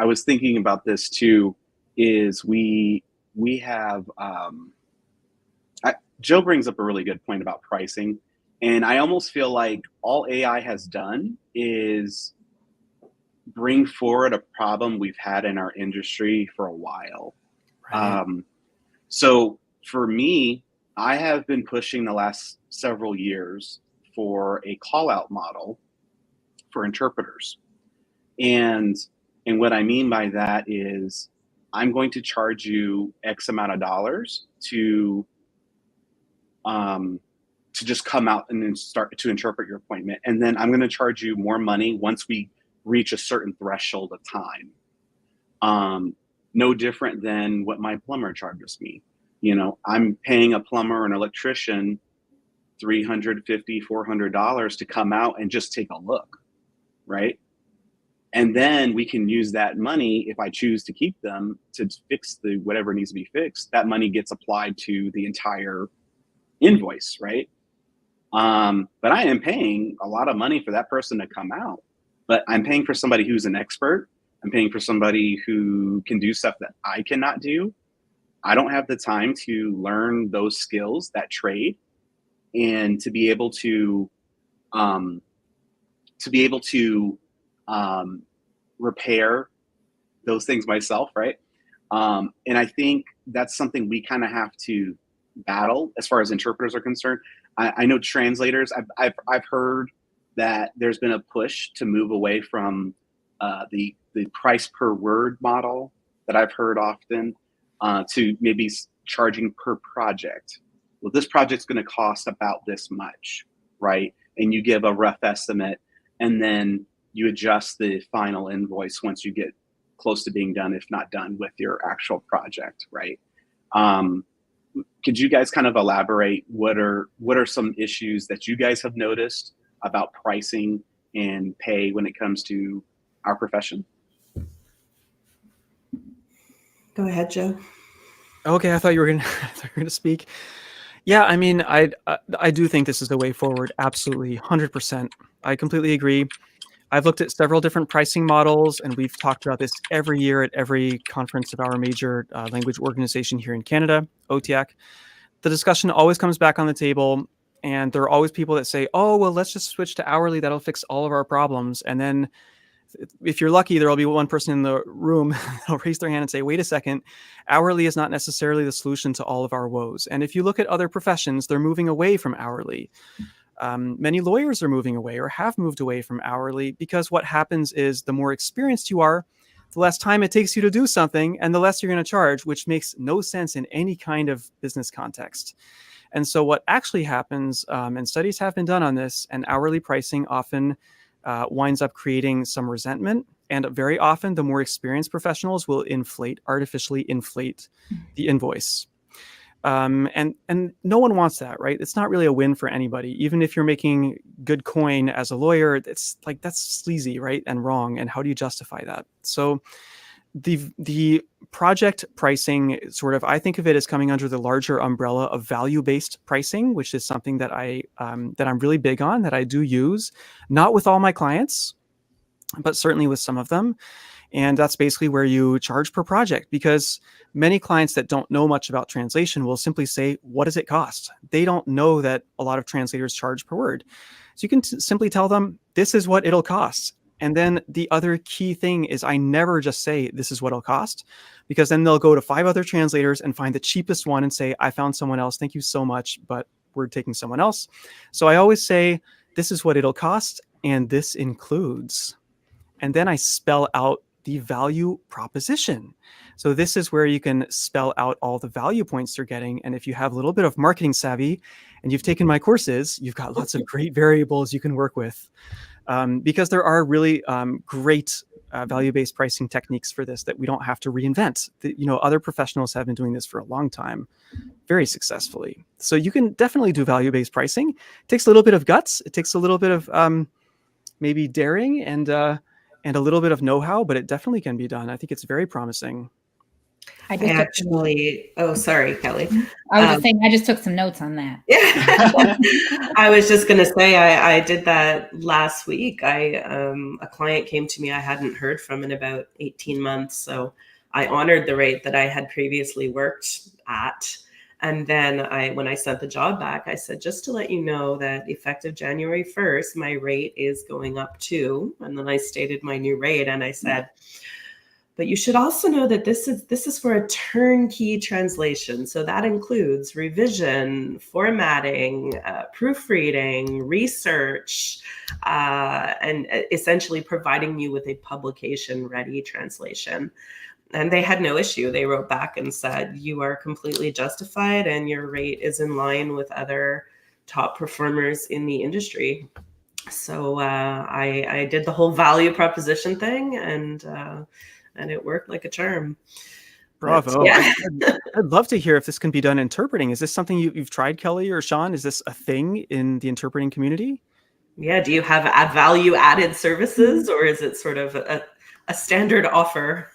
was thinking about this too. Is we have Joe brings up a really good point about pricing. And I almost feel like all AI has done is bring forward a problem we've had in our industry for a while. Right. So for me, I have been pushing the last several years for a call-out model for interpreters. And what I mean by that is I'm going to charge you X amount of dollars to just come out and then start to interpret your appointment. And then I'm going to charge you more money once we reach a certain threshold of time. No different than what my plumber charges me. I'm paying a plumber or an electrician $350, $400 to come out and just take a look, right? And then we can use that money, if I choose to keep them, to fix whatever needs to be fixed. That money gets applied to the entire invoice, right? But I am paying a lot of money for that person to come out. But I'm paying for somebody who's an expert. I'm paying for somebody who can do stuff that I cannot do. I don't have the time to learn those skills, that trade, and to be able to um, repair those things myself, right? And I think that's something we kind of have to battle as far as interpreters are concerned. I know translators. I've heard that there's been a push to move away from the price per word model that I've heard often to maybe charging per project. Well, this project's going to cost about this much, right? And you give a rough estimate, and then you adjust the final invoice once you get close to being done, if not done, with your actual project, right? Could you guys kind of elaborate what are some issues that you guys have noticed about pricing and pay when it comes to our profession? Go ahead, Joe. Okay, I thought you were gonna speak. Yeah, I mean, I do think this is the way forward. Absolutely, 100%. I completely agree. I've looked at several different pricing models, and we've talked about this every year at every conference of our major language organization here in Canada, OTAC. The discussion always comes back on the table, and there are always people that say, oh, well, let's just switch to hourly. That'll fix all of our problems. And then if you're lucky, there'll be one person in the room that'll raise their hand and say, wait a second, hourly is not necessarily the solution to all of our woes. And if you look at other professions, they're moving away from hourly. Many lawyers are moving away or have moved away from hourly because what happens is the more experienced you are, the less time it takes you to do something and the less you're going to charge, which makes no sense in any kind of business context. And so what actually happens, and studies have been done on this, and hourly pricing often winds up creating some resentment. And very often the more experienced professionals will artificially inflate the invoice. And no one wants that, right? It's not really a win for anybody. Even if you're making good coin as a lawyer, it's like, that's sleazy, right? And wrong. And how do you justify that? So the project pricing sort of, I think of it as coming under the larger umbrella of value-based pricing, which is something that I'm really big on, that I do use, not with all my clients, but certainly with some of them. And that's basically where you charge per project, because many clients that don't know much about translation will simply say, what does it cost? They don't know that a lot of translators charge per word. So you can simply tell them, this is what it'll cost. And then the other key thing is I never just say, this is what it'll cost, because then they'll go to 5 other translators and find the cheapest one and say, I found someone else. Thank you so much, but we're taking someone else. So I always say, this is what it'll cost, and this includes. And then I spell out the value proposition. So this is where you can spell out all the value points you're getting. And if you have a little bit of marketing savvy and you've taken my courses, you've got lots of great variables you can work with. Because there are really great value-based pricing techniques for this that we don't have to reinvent. Other professionals have been doing this for a long time, very successfully. So you can definitely do value-based pricing. It takes a little bit of guts. It takes a little bit of maybe daring and a little bit of know-how, but it definitely can be done. I think it's very promising. Sorry, Kelly. I was just saying, I just took some notes on that. I was just going to say, I did that last week. A client came to me I hadn't heard from in about 18 months. So I honored the rate that I had previously worked at. And then when I sent the job back, I said, just to let you know that effective January 1st, my rate is going up too. And then I stated my new rate and I said, but you should also know that this is for a turnkey translation. So that includes revision, formatting, proofreading, research, and essentially providing you with a publication-ready translation. And they had no issue. They wrote back and said, you are completely justified and your rate is in line with other top performers in the industry. So I did the whole value proposition thing and it worked like a charm. Bravo. Yeah. I'd love to hear if this can be done interpreting. Is this something you've tried, Kelly or Sean? Is this a thing in the interpreting community? Yeah. Do you have value added services, or is it sort of a standard offer?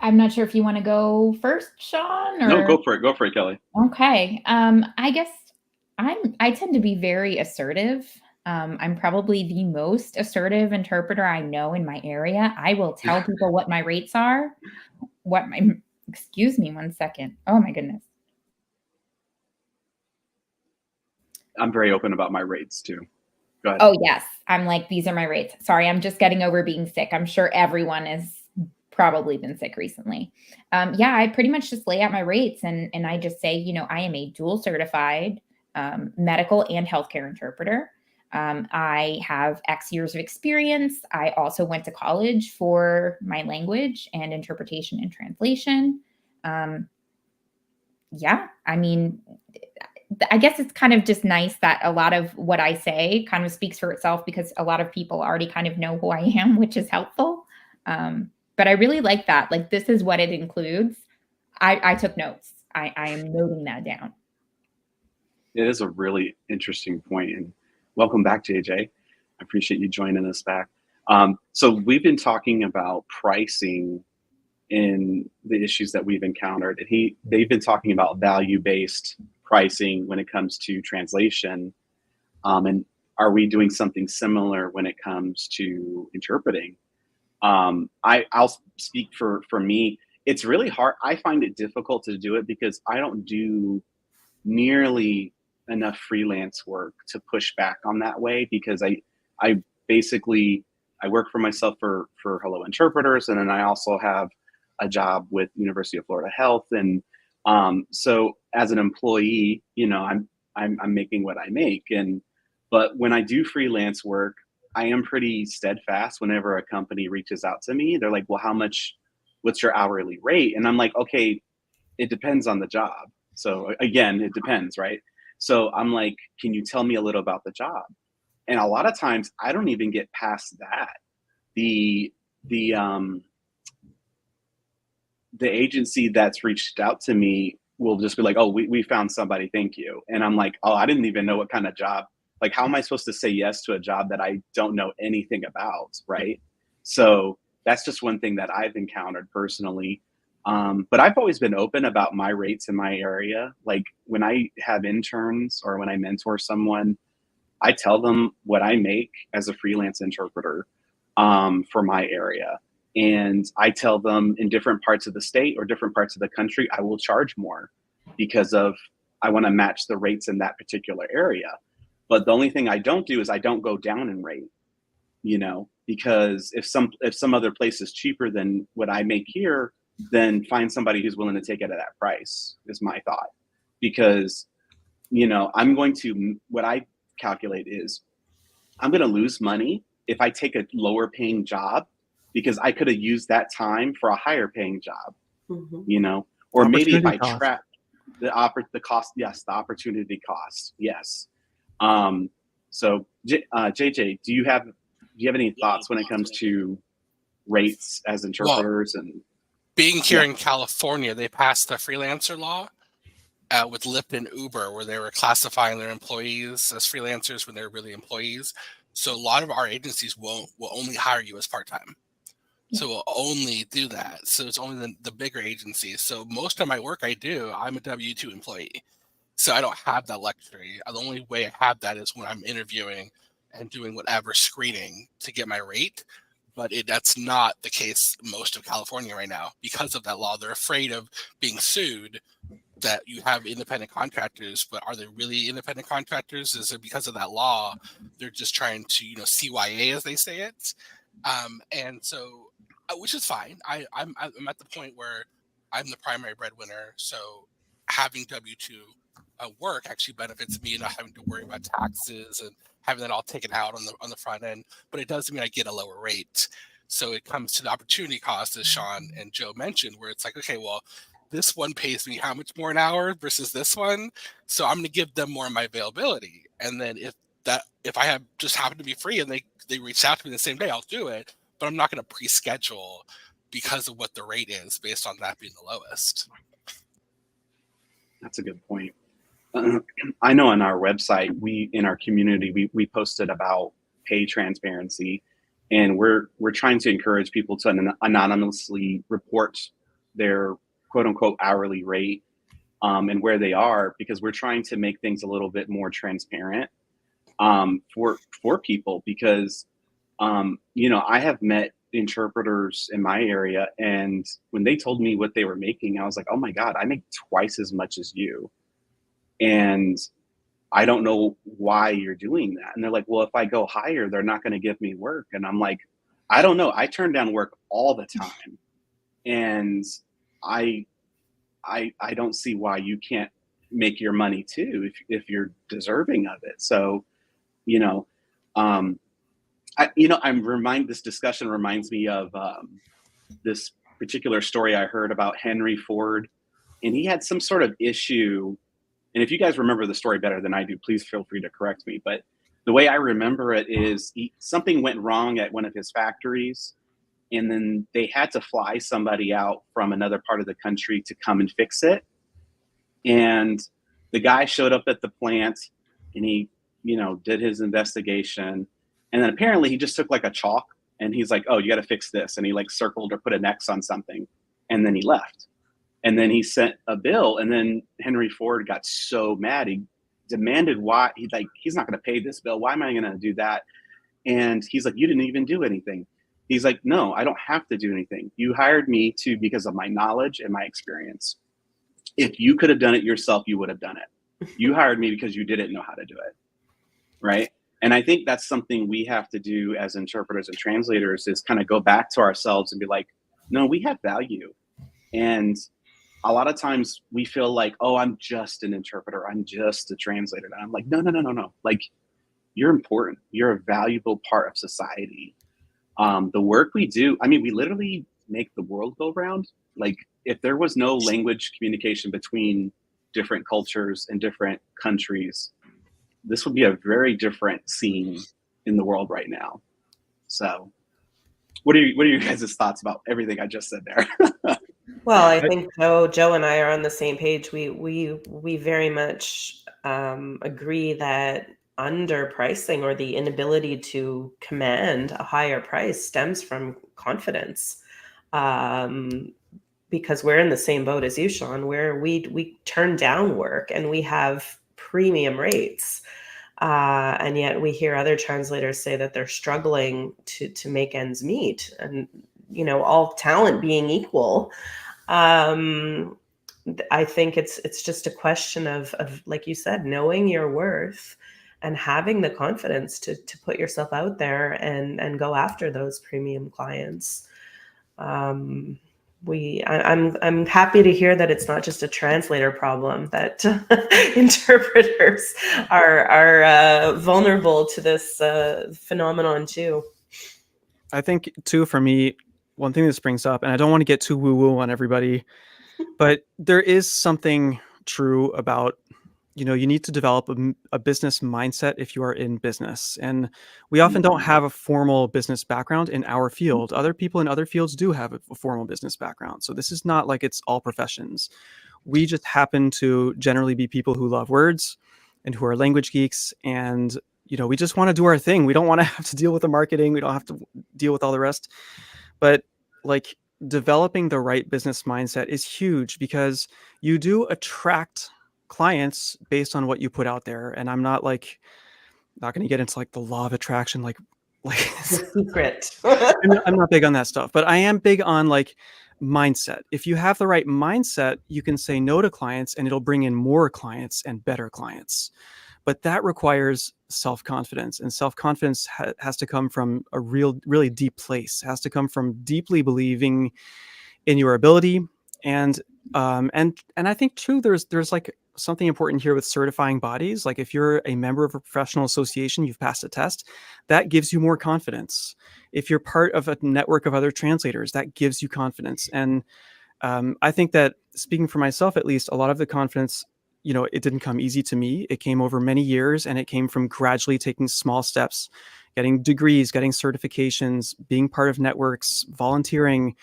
I'm not sure if you want to go first, Sean. Or... No, go for it. Go for it, Kelly. Okay. I guess I tend to be very assertive. I'm probably the most assertive interpreter I know in my area. I will tell people what my rates are, what my Excuse me 1 second. Oh my goodness. I'm very open about my rates too. Go ahead. Oh yes. I'm like, these are my rates. Sorry, I'm just getting over being sick. I'm sure everyone has probably been sick recently. Yeah, I pretty much just lay out my rates and I just say, you know, I am a dual certified medical and healthcare interpreter. I have X years of experience. I also went to college for my language and interpretation and translation. Yeah, I mean, I guess it's kind of just nice that a lot of what I say kind of speaks for itself because a lot of people already kind of know who I am, which is helpful. But I really like that. Like, this is what it includes. I took notes. I am noting that down. It is a really interesting point, and welcome back, JJ. I appreciate you joining us back. So we've been talking about pricing in the issues that we've encountered, and they've been talking about value-based pricing when it comes to translation. And are we doing something similar when it comes to interpreting? I'll speak for me. It's really hard. I find it difficult to do it because I don't do nearly enough freelance work to push back on that way, because I basically, I work for myself for Hello Interpreters, and then I also have a job with University of Florida Health. And so as an employee, you know, I'm making what I make. But when I do freelance work, I am pretty steadfast. Whenever a company reaches out to me, they're like, well, what's your hourly rate? And I'm like, okay, it depends on the job. So again, it depends, right? So I'm like, can you tell me a little about the job? And a lot of times I don't even get past that. The agency that's reached out to me will just be like, oh, we found somebody, thank you. And I'm like, oh, I didn't even know what kind of job. Like, how am I supposed to say yes to a job that I don't know anything about, right? So that's just one thing that I've encountered personally. But I've always been open about my rates in my area. Like, when I have interns or when I mentor someone, I tell them what I make as a freelance interpreter for my area. And I tell them in different parts of the state or different parts of the country, I will charge more because I want to match the rates in that particular area. But the only thing I don't do is I don't go down in rate, you know, because if some other place is cheaper than what I make here, then find somebody who's willing to take it at that price, is my thought. Because, you know, what I calculate is I'm going to lose money if I take a lower paying job, because I could have used that time for a higher paying job, you know, or maybe if I trap the cost, yes, the opportunity cost, yes. So JJ, do you have any thoughts when it comes to rates as interpreters? And being here in California, they passed the freelancer law with Lyft and Uber, where they were classifying their employees as freelancers when they're really employees. So a lot of our agencies will only hire you as part-time. So we'll only do that. So it's only the bigger agencies. So most of my work I do, I'm a W-2 employee. So I don't have that luxury. The only way I have that is when I'm interviewing and doing whatever screening to get my rate. But that's not the case in most of California right now because of that law. They're afraid of being sued, that you have independent contractors, but are they really independent contractors? Is it because of that law? They're just trying to, CYA, as they say it. And so, which is fine. I'm at the point where I'm the primary breadwinner. So having W-2 work actually benefits me, not having to worry about taxes and having that all taken out on the front end. But it does mean I get a lower rate. So it comes to the opportunity cost, as Sean and Joe mentioned, where it's like, okay, well, this one pays me how much more an hour versus this one, so I'm going to give them more of my availability. And then if I just happen to be free and they reach out to me the same day, I'll do it. But I'm not going to pre-schedule because of what the rate is based on that being the lowest. That's a good point. I know on our website, in our community, we posted about pay transparency, and we're trying to encourage people to anonymously report their quote unquote hourly rate and where they are, because we're trying to make things a little bit more transparent for people, because I have met interpreters in my area, and when they told me what they were making, I was like, oh my God, I make twice as much as you. And I don't know why you're doing that. And they're like, well, if I go higher, they're not going to give me work. And I'm like, I don't know. I turn down work all the time. And I don't see why you can't make your money too, if you're deserving of it. So, this discussion reminds me of this particular story I heard about Henry Ford, and he had some sort of issue. And if you guys remember the story better than I do, please feel free to correct me. But the way I remember it is something went wrong at one of his factories, and then they had to fly somebody out from another part of the country to come and fix it. And the guy showed up at the plant, and he, did his investigation. And then apparently he just took like a chalk, and he's like, oh, you got to fix this. And he like circled or put an X on something, and then he left. And then he sent a bill, and then Henry Ford got so mad. He demanded why he's not going to pay this bill. Why am I going to do that? And he's like, you didn't even do anything. He's like, no, I don't have to do anything. You hired me because of my knowledge and my experience. If you could have done it yourself, you would have done it. You hired me because you didn't know how to do it. Right. And I think that's something we have to do as interpreters and translators, is kind of go back to ourselves and be like, no, we have value. And a lot of times we feel like, oh, I'm just an interpreter, I'm just a translator. And I'm like, no. Like, you're important. You're a valuable part of society. The work we do, we literally make the world go round. Like, if there was no language communication between different cultures and different countries, this would be a very different scene in the world right now. So what are your guys' thoughts about everything I just said there? Well, I think Joe and I are on the same page. We very much agree that underpricing, or the inability to command a higher price, stems from confidence. Because we're in the same boat as you, Sean, where we turn down work and we have premium rates. And yet we hear other translators say that they're struggling to make ends meet. And, all talent being equal, I think it's just a question of, like you said, knowing your worth and having the confidence to put yourself out there and go after those premium clients. I'm happy to hear that it's not just a translator problem, that interpreters are vulnerable to this phenomenon too. I think too, for me, one thing this brings up, and I don't want to get too woo-woo on everybody, but there is something true about, you need to develop a business mindset if you are in business. And we often don't have a formal business background in our field. Other people in other fields do have a formal business background. So this is not like it's all professions. We just happen to generally be people who love words and who are language geeks. And, we just want to do our thing. We don't want to have to deal with the marketing. We don't have to deal with all the rest. But like, developing the right business mindset is huge, because you do attract clients based on what you put out there. And I'm not going to get into like the law of attraction, like secret. I'm not big on that stuff, but I am big on like mindset. If you have the right mindset, you can say no to clients and it'll bring in more clients and better clients. But that requires self-confidence, and self-confidence has to come from a really deep place. It has to come from deeply believing in your ability. And I think too, there's like something important here with certifying bodies. Like, if you're a member of a professional association, you've passed a test, that gives you more confidence. If you're part of a network of other translators, that gives you confidence. And I think that, speaking for myself at least, a lot of the confidence, it didn't come easy to me. It came over many years, and it came from gradually taking small steps, getting degrees, getting certifications, being part of networks, volunteering,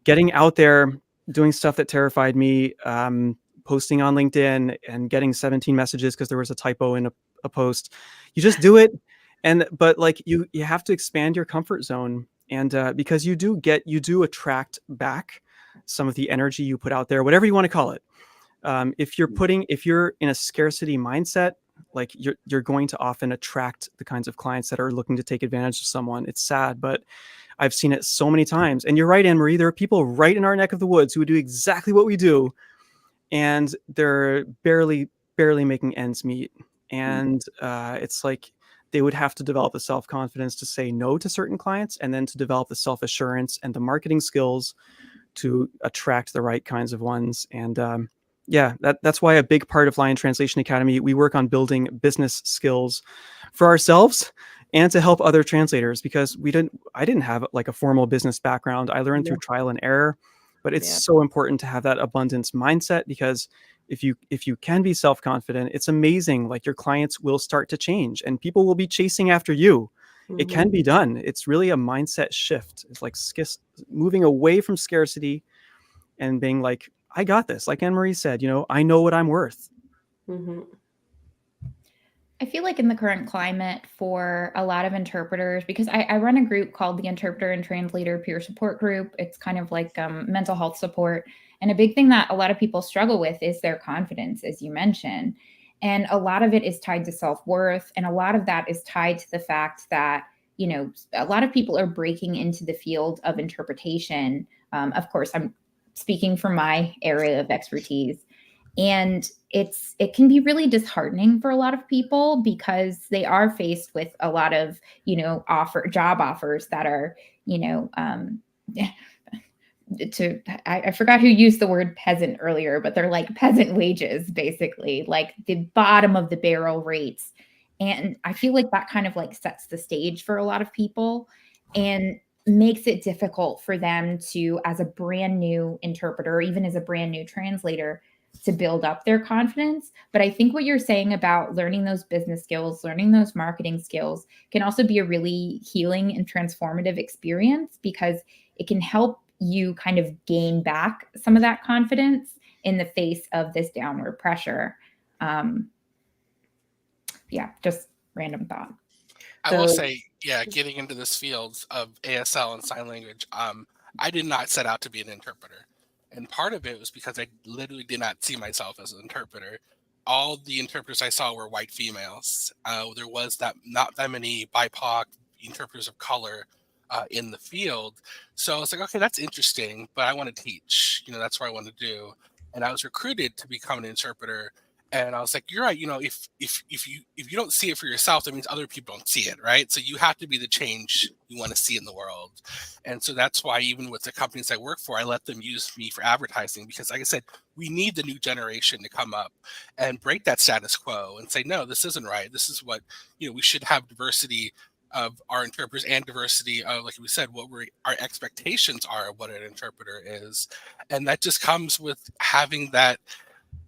getting out there, doing stuff that terrified me, posting on LinkedIn and getting 17 messages because there was a typo in a post. You just do it. But like, you have to expand your comfort zone. And because you do attract back some of the energy you put out there, whatever you want to call it. If you're in a scarcity mindset, like, you're going to often attract the kinds of clients that are looking to take advantage of someone. It's sad, but I've seen it so many times. And you're right, Anne-Marie, there are people right in our neck of the woods who would do exactly what we do, and they're barely making ends meet. And it's like they would have to develop the self-confidence to say no to certain clients, and then to develop the self-assurance and the marketing skills to attract the right kinds of ones. And yeah, that's why a big part of Lion Translation Academy, we work on building business skills for ourselves and to help other translators, because I didn't have like a formal business background. I learned through trial and error, but it's so important to have that abundance mindset, because if you can be self-confident, it's amazing. Like, your clients will start to change and people will be chasing after you. It can be done. It's really a mindset shift. It's like moving away from scarcity and being like, I got this. Like Anne-Marie said, I know what I'm worth. I feel like in the current climate for a lot of interpreters, because I run a group called the Interpreter and Translator Peer Support Group. It's kind of like mental health support. And a big thing that a lot of people struggle with is their confidence, as you mentioned. And a lot of it is tied to self-worth. And a lot of that is tied to the fact that, a lot of people are breaking into the field of interpretation. Of course, I'm speaking from my area of expertise. And it can be really disheartening for a lot of people, because they are faced with a lot of, job offers that are, I forgot who used the word peasant earlier, but they're like peasant wages, basically, like the bottom of the barrel rates. And I feel like that kind of like sets the stage for a lot of people and makes it difficult for them to, as a brand new interpreter, or even as a brand new translator, to build up their confidence. But I think what you're saying about learning those business skills, learning those marketing skills, can also be a really healing and transformative experience, because it can help you kind of gain back some of that confidence in the face of this downward pressure. Yeah, just random thought. I will say, getting into this field of ASL and sign language, I did not set out to be an interpreter. And part of it was because I literally did not see myself as an interpreter. All the interpreters I saw were white females. There was not that many BIPOC interpreters of color in the field. So I was like, okay, that's interesting, but I want to teach. That's what I want to do. And I was recruited to become an interpreter. And I was like, you're right. If you don't see it for yourself, that means other people don't see it, right? So you have to be the change you want to see in the world. And so that's why even with the companies I work for, I let them use me for advertising, because like I said, we need the new generation to come up and break that status quo and say, no, this isn't right. This is what, we should have diversity of our interpreters and diversity of, like we said, what our expectations are of what an interpreter is. And that just comes with having that,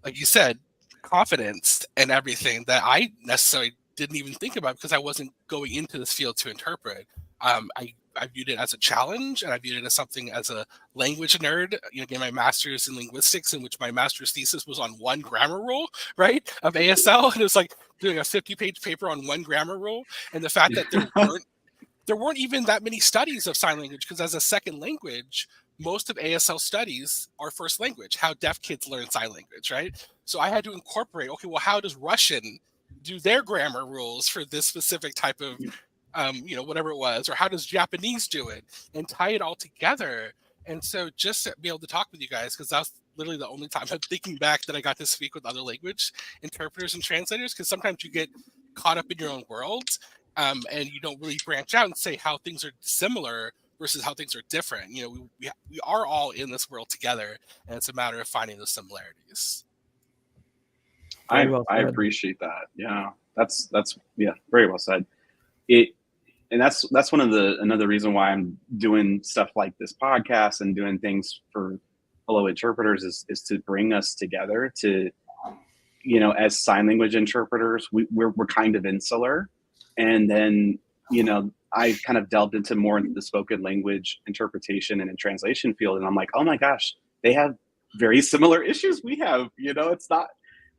like you said, confidence and everything that I necessarily didn't even think about, because I wasn't going into this field to interpret. I viewed it as a challenge, and I viewed it as something as a language nerd. Getting my master's in linguistics, in which my master's thesis was on one grammar rule, right, of ASL, and it was like doing a 50-page paper on one grammar rule, and the fact that there weren't even that many studies of sign language, because as a second language, most of ASL studies are first language, how deaf kids learn sign language, right? So I had to incorporate, okay, well, how does Russian do their grammar rules for this specific type of, whatever it was, or how does Japanese do it, and tie it all together. And so just to be able to talk with you guys, because that's literally the only time I'm thinking back that I got to speak with other language interpreters and translators, because sometimes you get caught up in your own world, and you don't really branch out and say how things are similar versus how things are different. We are all in this world together, and it's a matter of finding those similarities. I appreciate that. Yeah, that's very well said. And that's another reason why I'm doing stuff like this podcast and doing things for fellow interpreters is to bring us together to, as sign language interpreters, we're kind of insular, and then I kind of delved into more into the spoken language interpretation and in translation field, and I'm like, oh my gosh, they have very similar issues we have. It's not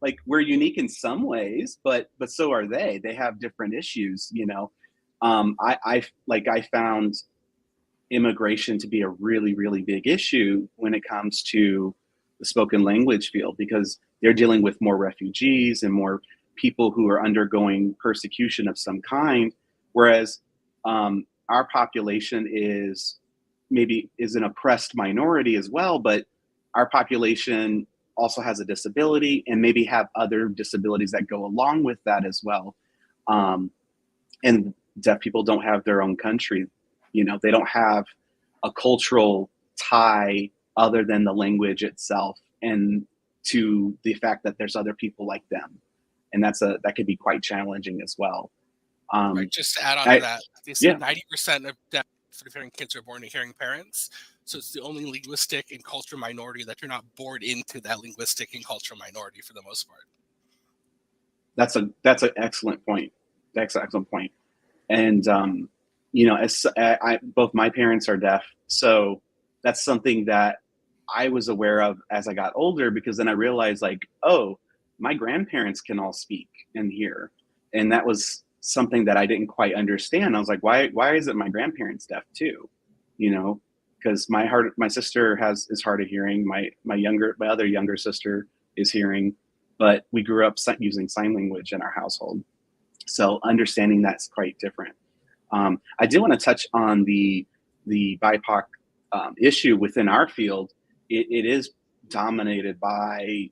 like we're unique in some ways, but so are they. They have different issues. I found immigration to be a really, really big issue when it comes to the spoken language field, because they're dealing with more refugees and more people who are undergoing persecution of some kind. Whereas our population is an oppressed minority as well, but our population also has a disability and maybe have other disabilities that go along with that as well. And deaf people don't have their own country. You know, they don't have a cultural tie other than the language itself and to the fact that there's other people like them. And that could be quite challenging as well. Right, just to add on to that, they say 90% of deaf of hearing kids are born to hearing parents. So it's the only linguistic and cultural minority that you're not born into that linguistic and cultural minority for the most part. That's an excellent point. That's an excellent point. And you know, as both my parents are deaf, so that's something that I was aware of as I got older, because then I realized, like, oh, my grandparents can all speak and hear, and that was something that I didn't quite understand. I was like, why isn't my grandparents deaf too? You know, because my sister is hard of hearing. My other younger sister is hearing, but we grew up using sign language in our household. So understanding that's quite different. I do want to touch on the BIPOC issue within our field. It is dominated by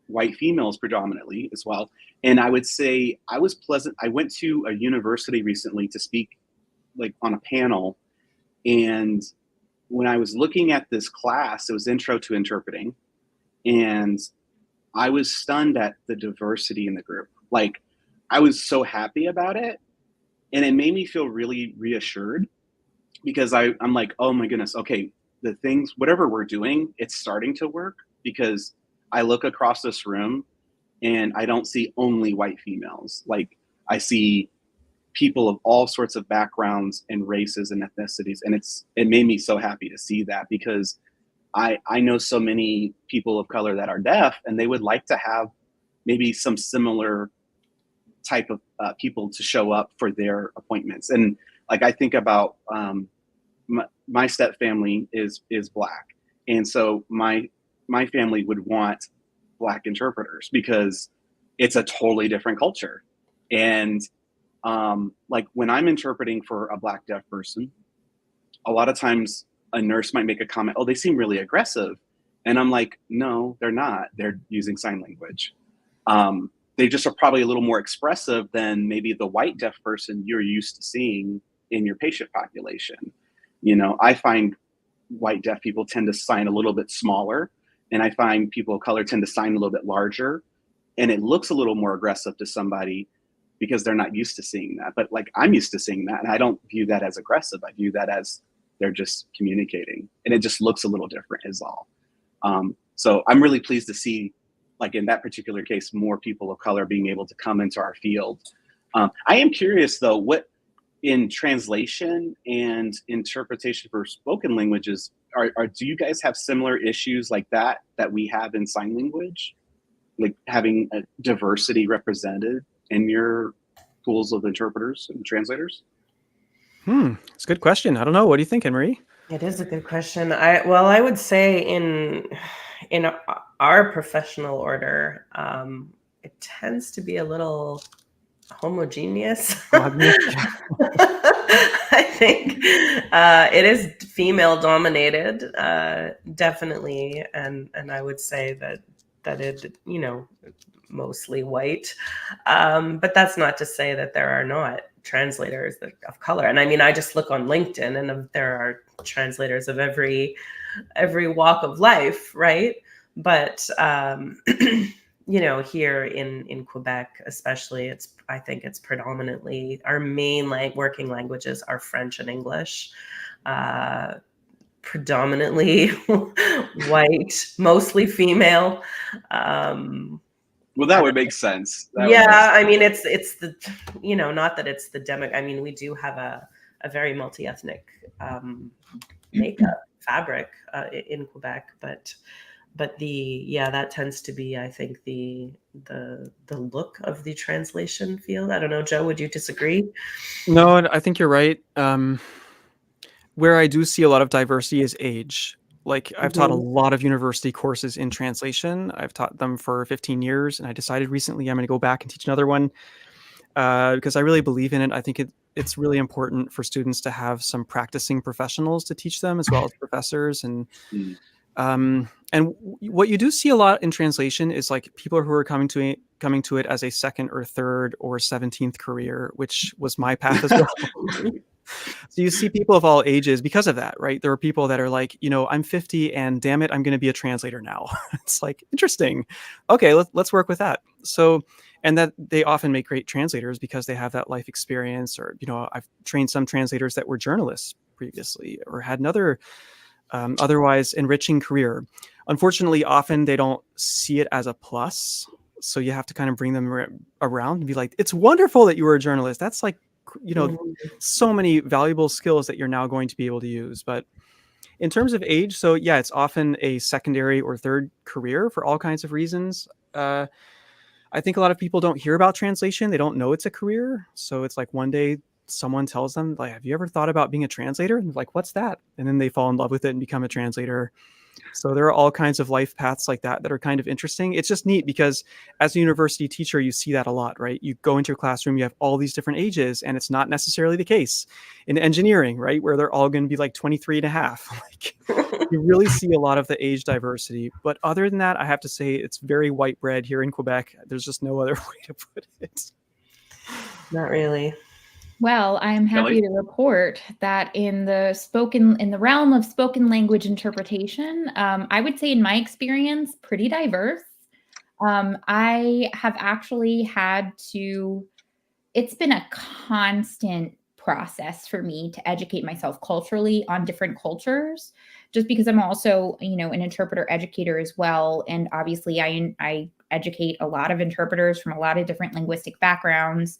white females predominantly as well. And I would say I went to a university recently to speak, like, on a panel. And when I was looking at this class, it was Intro to Interpreting. And I was stunned at the diversity in the group. Like, I was so happy about it. And it made me feel really reassured, because I'm like, oh my goodness, okay, whatever we're doing, it's starting to work, because I look across this room and I don't see only white females. Like, I see people of all sorts of backgrounds and races and ethnicities. And it made me so happy to see that, because I know so many people of color that are deaf, and they would like to have maybe some similar type of people to show up for their appointments. And like, I think about my step family is Black. And so my family would want Black interpreters, because it's a totally different culture. And like, when I'm interpreting for a Black deaf person, a lot of times a nurse might make a comment, oh, they seem really aggressive. And I'm like, no, they're not. They're using sign language. They just are probably a little more expressive than maybe the white deaf person you're used to seeing in your patient population. You know, I find white deaf people tend to sign a little bit smaller, and I find people of color tend to sign a little bit larger, and it looks a little more aggressive to somebody because they're not used to seeing that. But like, I'm used to seeing that, and I don't view that as aggressive. I view that as they're just communicating, and it just looks a little different is all. So I'm really pleased to see, like, in that particular case, more people of color being able to come into our field. I am curious though, what in translation and interpretation for spoken languages, do you guys have similar issues like that we have in sign language? Like, having a diversity represented in your pools of interpreters and translators? It's a good question. I don't know. What do you think, Anne-Marie? It is a good question. I would say in our professional order, it tends to be a little homogeneous. I think it is female dominated, definitely, and I would say that it, you know, mostly white, but that's not to say that there are not translators of color. And I mean, I just look on LinkedIn, and there are translators of every walk of life, right? But you know, here in Quebec, especially, I think it's predominantly our main working languages are French and English. Predominantly white, mostly female. Well, that would make sense. I mean, it's the, you know, not that it's the demo. I mean, we do have a very multi-ethnic makeup fabric in Quebec, but that tends to be, I think, the look of the translation field. I don't know, Joe, would you disagree? No, I think you're right. Where I do see a lot of diversity is age. Like, I've taught a lot of university courses in translation. I've taught them for 15 years, and I decided recently I'm going to go back and teach another one because I really believe in it. I think it's really important for students to have some practicing professionals to teach them, as well as professors. And what you do see a lot in translation is like people who are coming to it as a second or third or 17th career, which was my path as well. So you see people of all ages because of that, right? There are people that are like, I'm 50 and damn it, I'm going to be a translator now. It's like, interesting. Okay, let's work with that. So, and that they often make great translators because they have that life experience, or, I've trained some translators that were journalists previously or had another otherwise enriching career. Unfortunately, often they don't see it as a plus. So you have to kind of bring them around and be like, it's wonderful that you were a journalist. That's like, so many valuable skills that you're now going to be able to use. But in terms of age, so yeah, it's often a secondary or third career for all kinds of reasons. I think a lot of people don't hear about translation. They don't know it's a career. So it's like one day someone tells them, like, have you ever thought about being a translator? And they're like, what's that? And then they fall in love with it and become a translator. So there are all kinds of life paths like that are kind of interesting. It's just neat because as a university teacher, you see that a lot, right? You go into a classroom, you have all these different ages, and it's not necessarily the case in engineering, right? Where they're all going to be like 23 and a half. Like, you really see a lot of the age diversity. But other than that, I have to say it's very white bread here in Quebec. There's just no other way to put it. Not really. Well, I am happy to report that in the realm of spoken language interpretation, I would say in my experience, pretty diverse. I have actually it's been a constant process for me to educate myself culturally on different cultures, just because I'm also, an interpreter educator as well. And obviously I educate a lot of interpreters from a lot of different linguistic backgrounds.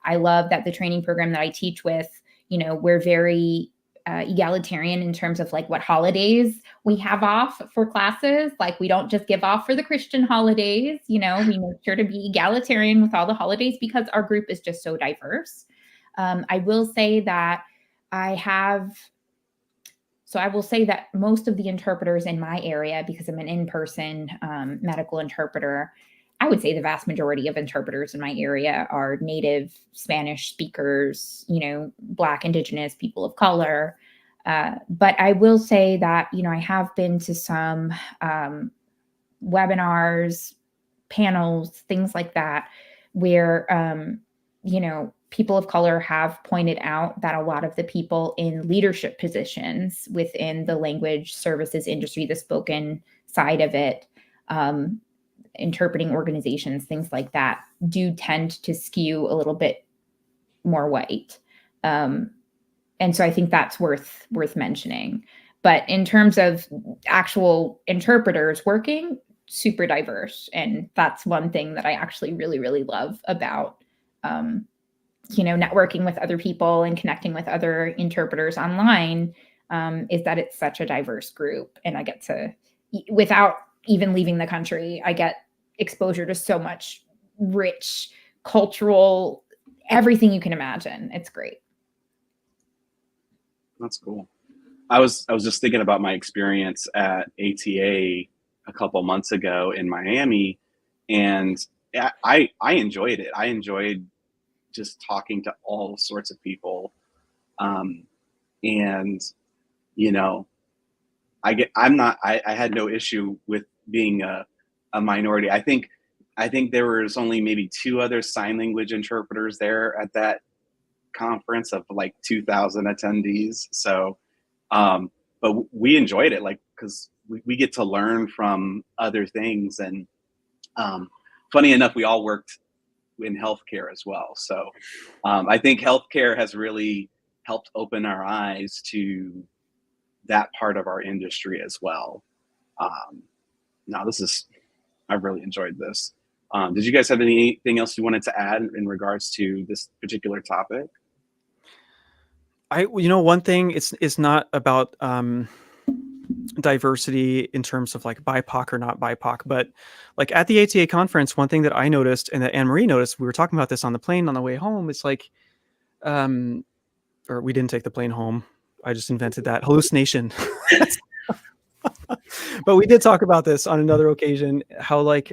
I love that the training program that I teach with, we're very egalitarian in terms of like what holidays we have off for classes. Like we don't just give off for the Christian holidays, we make sure to be egalitarian with all the holidays because our group is just so diverse. I will say that most of the interpreters in my area, because I'm an in-person medical interpreter, I would say the vast majority of interpreters in my area are native Spanish speakers, Black, Indigenous, people of color. But I will say that, I have been to some webinars, panels, things like that, where, people of color have pointed out that a lot of the people in leadership positions within the language services industry, the spoken side of it, interpreting organizations, things like that, do tend to skew a little bit more white. And so I think that's worth mentioning. But in terms of actual interpreters working, super diverse. And that's one thing that I actually really, really love about, networking with other people and connecting with other interpreters online, is that it's such a diverse group. And I get to, without even leaving the country, I get exposure to so much rich cultural, everything you can imagine. It's great. That's cool. I was just thinking about my experience at ATA a couple months ago in Miami, and I enjoyed it. I enjoyed just talking to all sorts of people, and I had no issue with being a minority. I think there was only maybe 2 other sign language interpreters there at that conference of like 2,000 attendees. So, but we enjoyed it, like, because we get to learn from other things. And funny enough, we all worked in healthcare as well. So I think healthcare has really helped open our eyes to that part of our industry as well. I've really enjoyed this. Did you guys have anything else you wanted to add in regards to this particular topic? One thing, it's not about diversity in terms of like BIPOC or not BIPOC, but like at the ATA conference, one thing that I noticed and that Anne-Marie noticed, we were talking about this on the plane on the way home. It's like, or we didn't take the plane home. I just invented that hallucination. But we did talk about this on another occasion, how like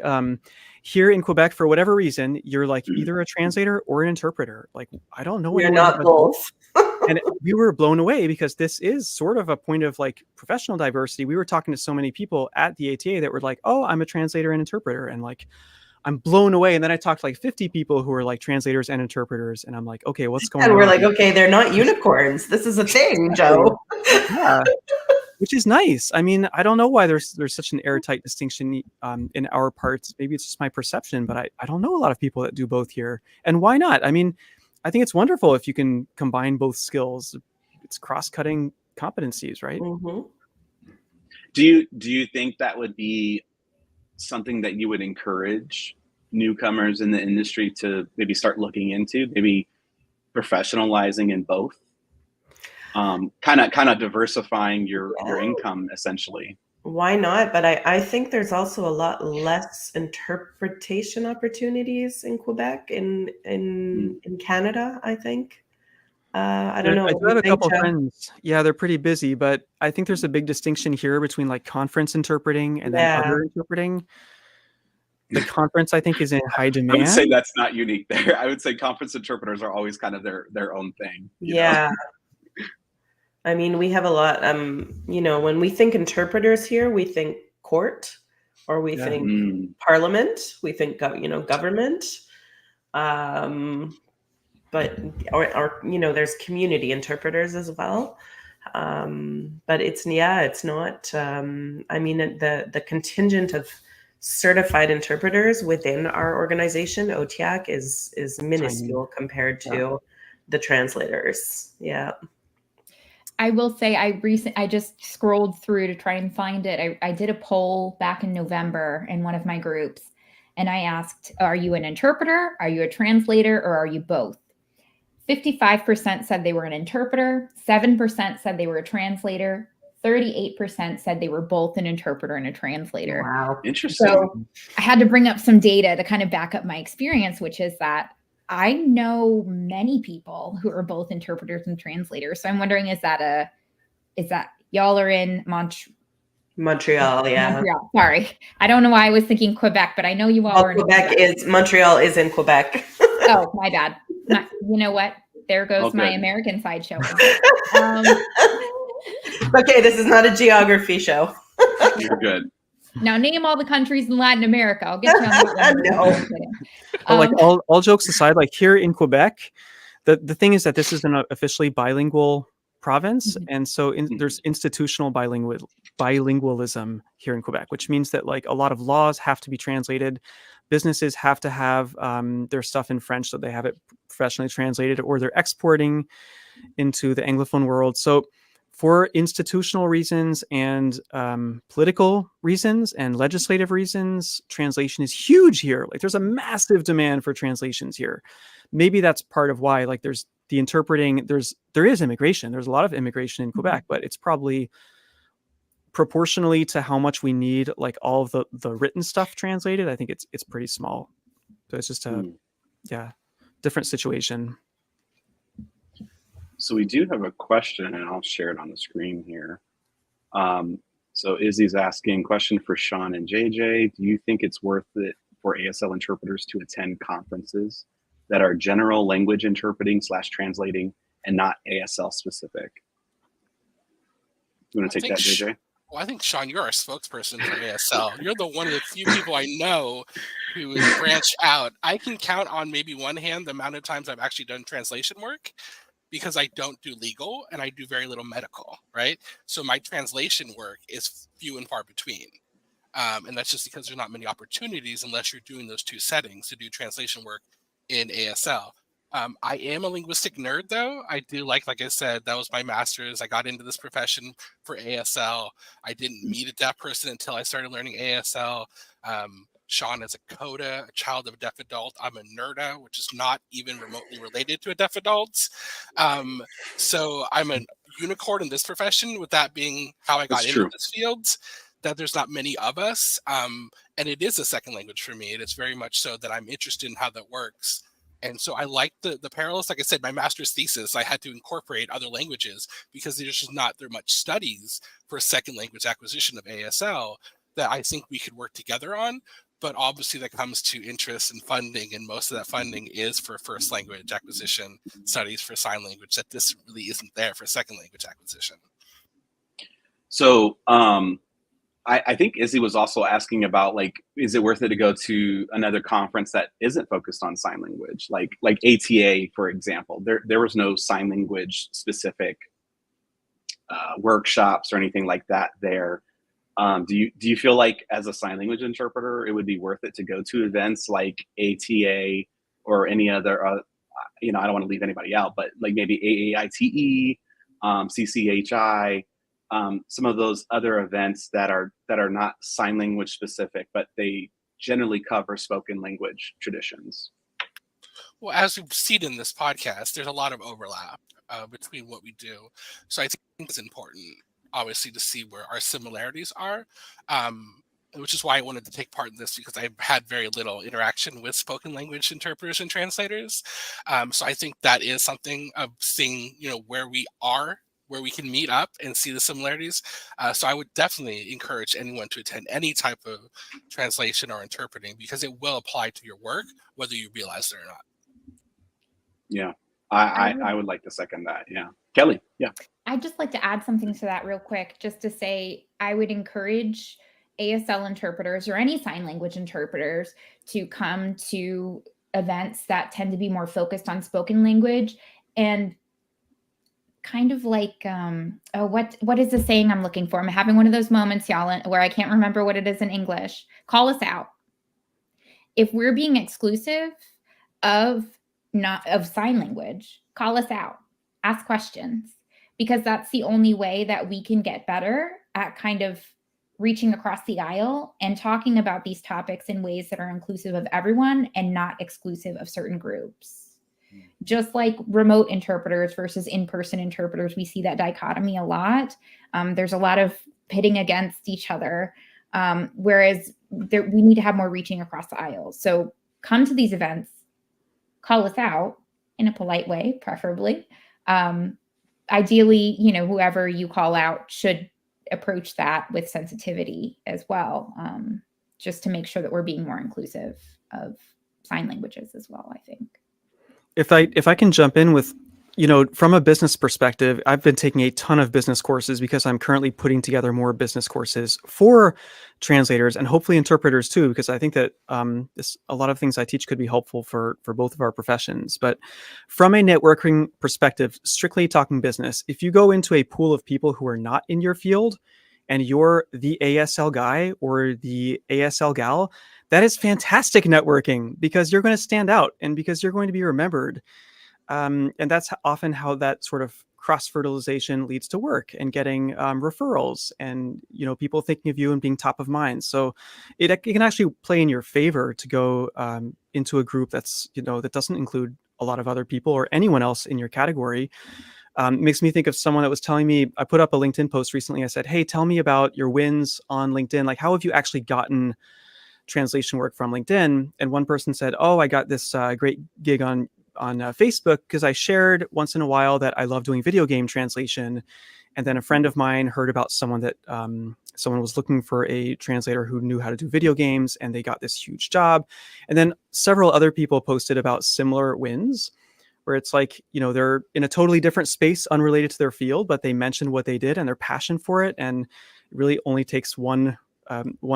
here in Quebec, for whatever reason, you're like either a translator or an interpreter. Like, I don't know You're anyone who not does both. and we were blown away because this is sort of a point of like professional diversity. We were talking to so many people at the ATA that were like, oh, I'm a translator and interpreter. And like, I'm blown away. And then I talked to like 50 people who are like translators and interpreters. And I'm like, okay, what's going on? And we're like, okay, they're not unicorns. This is a thing, Joe. Yeah. Which is nice. I mean, I don't know why there's such an airtight distinction in our parts. Maybe it's just my perception, but I don't know a lot of people that do both here. And why not? I mean, I think it's wonderful if you can combine both skills. It's cross-cutting competencies, right? Mm-hmm. Do you think that would be something that you would encourage newcomers in the industry to maybe start looking into, maybe professionalizing in both? Kind of diversifying your income essentially. Why not? But I think there's also a lot less interpretation opportunities in Quebec, in Canada, I think. I don't know. I do have a couple friends. Yeah, they're pretty busy, but I think there's a big distinction here between like conference interpreting and then other interpreting. The conference, I think, is in high demand. I would say that's not unique there. I would say conference interpreters are always kind of their own thing. You know? I mean, we have a lot, you know, when we think interpreters here, we think court, or we think parliament, we think, government. But, or, you know, there's community interpreters as well. But it's not, I mean, the contingent of certified interpreters within our organization, OTAC, is minuscule compared to the translators. Yeah. I will say I just scrolled through to try and find it. I did a poll back in November in one of my groups, and I asked, are you an interpreter? Are you a translator? Or are you both? 55% said they were an interpreter. 7% said they were a translator. 38% said they were both an interpreter and a translator. Wow. Interesting. So I had to bring up some data to kind of back up my experience, which is that I know many people who are both interpreters and translators. So I'm wondering, is that y'all are in Montreal? Yeah. Montreal. Sorry. I don't know why I was thinking Quebec, but I know you all are in Quebec. Montreal is in Quebec. Oh, my bad. You know what? There goes my American side show. Okay, this is not a geography show. You're good. Now name all the countries in Latin America. I'll get you on that one. No. Like all jokes aside, like here in Quebec, the thing is that this is an officially bilingual province, and so there's institutional bilingualism here in Quebec, which means that like a lot of laws have to be translated. Businesses have to have their stuff in French, so they have it professionally translated, or they're exporting into the Anglophone world. So for institutional reasons and political reasons and legislative reasons, translation is huge here. Like there's a massive demand for translations here. Maybe that's part of why, like there's the interpreting, there is immigration. There's a lot of immigration in Quebec, but it's probably proportionally to how much we need like all of the written stuff translated. I think it's pretty small. So it's just a different situation. So we do have a question, and I'll share it on the screen here. So Izzy's asking, question for Sean and JJ. Do you think it's worth it for ASL interpreters to attend conferences that are general language interpreting / translating and not ASL specific? You want to take that, JJ? Well, I think, Sean, you're our spokesperson for ASL. You're the one of the few people I know who would branch out. I can count on maybe one hand the amount of times I've actually done translation work, because I don't do legal and I do very little medical, right? So my translation work is few and far between. And that's just because there's not many opportunities unless you're doing those two settings to do translation work in ASL. I am a linguistic nerd, though. I do like I said, that was my master's. I got into this profession for ASL. I didn't meet a deaf person until I started learning ASL. Sean is a CODA, a child of a deaf adult. I'm a NERDA, which is not even remotely related to a deaf adult. So I'm a unicorn in this profession, with that being how I got into this field, that there's not many of us. And it is a second language for me. It is very much so that I'm interested in how that works. And so I like the parallels. Like I said, my master's thesis, I had to incorporate other languages because there's just not there much studies for second language acquisition of ASL that I think we could work together on. but obviously that comes to interest and funding, and most of that funding is for first language acquisition studies for sign language, that this really isn't there for second language acquisition. So I think Izzy was also asking about, like, is it worth it to go to another conference that isn't focused on sign language, like ATA, for example? There was no sign language specific workshops or anything like that there. Do you feel like, as a sign language interpreter, it would be worth it to go to events like ATA or any other, I don't want to leave anybody out, but like maybe AAITE, CCHI, some of those other events that are not sign language specific, but they generally cover spoken language traditions? Well, as we've seen in this podcast, there's a lot of overlap between what we do. So I think it's important, obviously, to see where our similarities are, which is why I wanted to take part in this, because I've had very little interaction with spoken language interpreters and translators. So I think that is something of seeing, where we are, where we can meet up and see the similarities. So I would definitely encourage anyone to attend any type of translation or interpreting, because it will apply to your work, whether you realize it or not. Yeah, I would like to second that. Yeah. Kelly, yeah. I'd just like to add something to that real quick, just to say I would encourage ASL interpreters or any sign language interpreters to come to events that tend to be more focused on spoken language, and kind of like, what is the saying I'm looking for? I'm having one of those moments, y'all, where I can't remember what it is in English. Call us out. If we're being exclusive of sign language, call us out, ask questions, because that's the only way that we can get better at kind of reaching across the aisle and talking about these topics in ways that are inclusive of everyone and not exclusive of certain groups. Just like remote interpreters versus in-person interpreters, we see that dichotomy a lot. There's a lot of pitting against each other, whereas we need to have more reaching across the aisles. So come to these events, call us out in a polite way, preferably. Ideally, whoever you call out should approach that with sensitivity as well, just to make sure that we're being more inclusive of sign languages as well, I think. If I can jump in with, from a business perspective, I've been taking a ton of business courses because I'm currently putting together more business courses for translators and hopefully interpreters too, because I think that a lot of things I teach could be helpful for both of our professions. But from a networking perspective, strictly talking business, if you go into a pool of people who are not in your field and you're the ASL guy or the ASL gal, that is fantastic networking, because you're going to stand out and because you're going to be remembered. And that's often how that sort of cross-fertilization leads to work and getting referrals and, people thinking of you and being top of mind. So it can actually play in your favor to go into a group that's, that doesn't include a lot of other people or anyone else in your category. It makes me think of someone that was telling me, I put up a LinkedIn post recently. I said, hey, tell me about your wins on LinkedIn. Like, how have you actually gotten translation work from LinkedIn? And one person said, oh, I got this great gig on Facebook because I shared once in a while that I love doing video game translation. And then a friend of mine heard about someone that someone was looking for a translator who knew how to do video games, and they got this huge job. And then several other people posted about similar wins, where it's like, they're in a totally different space unrelated to their field, but they mentioned what they did and their passion for it. And it really only takes one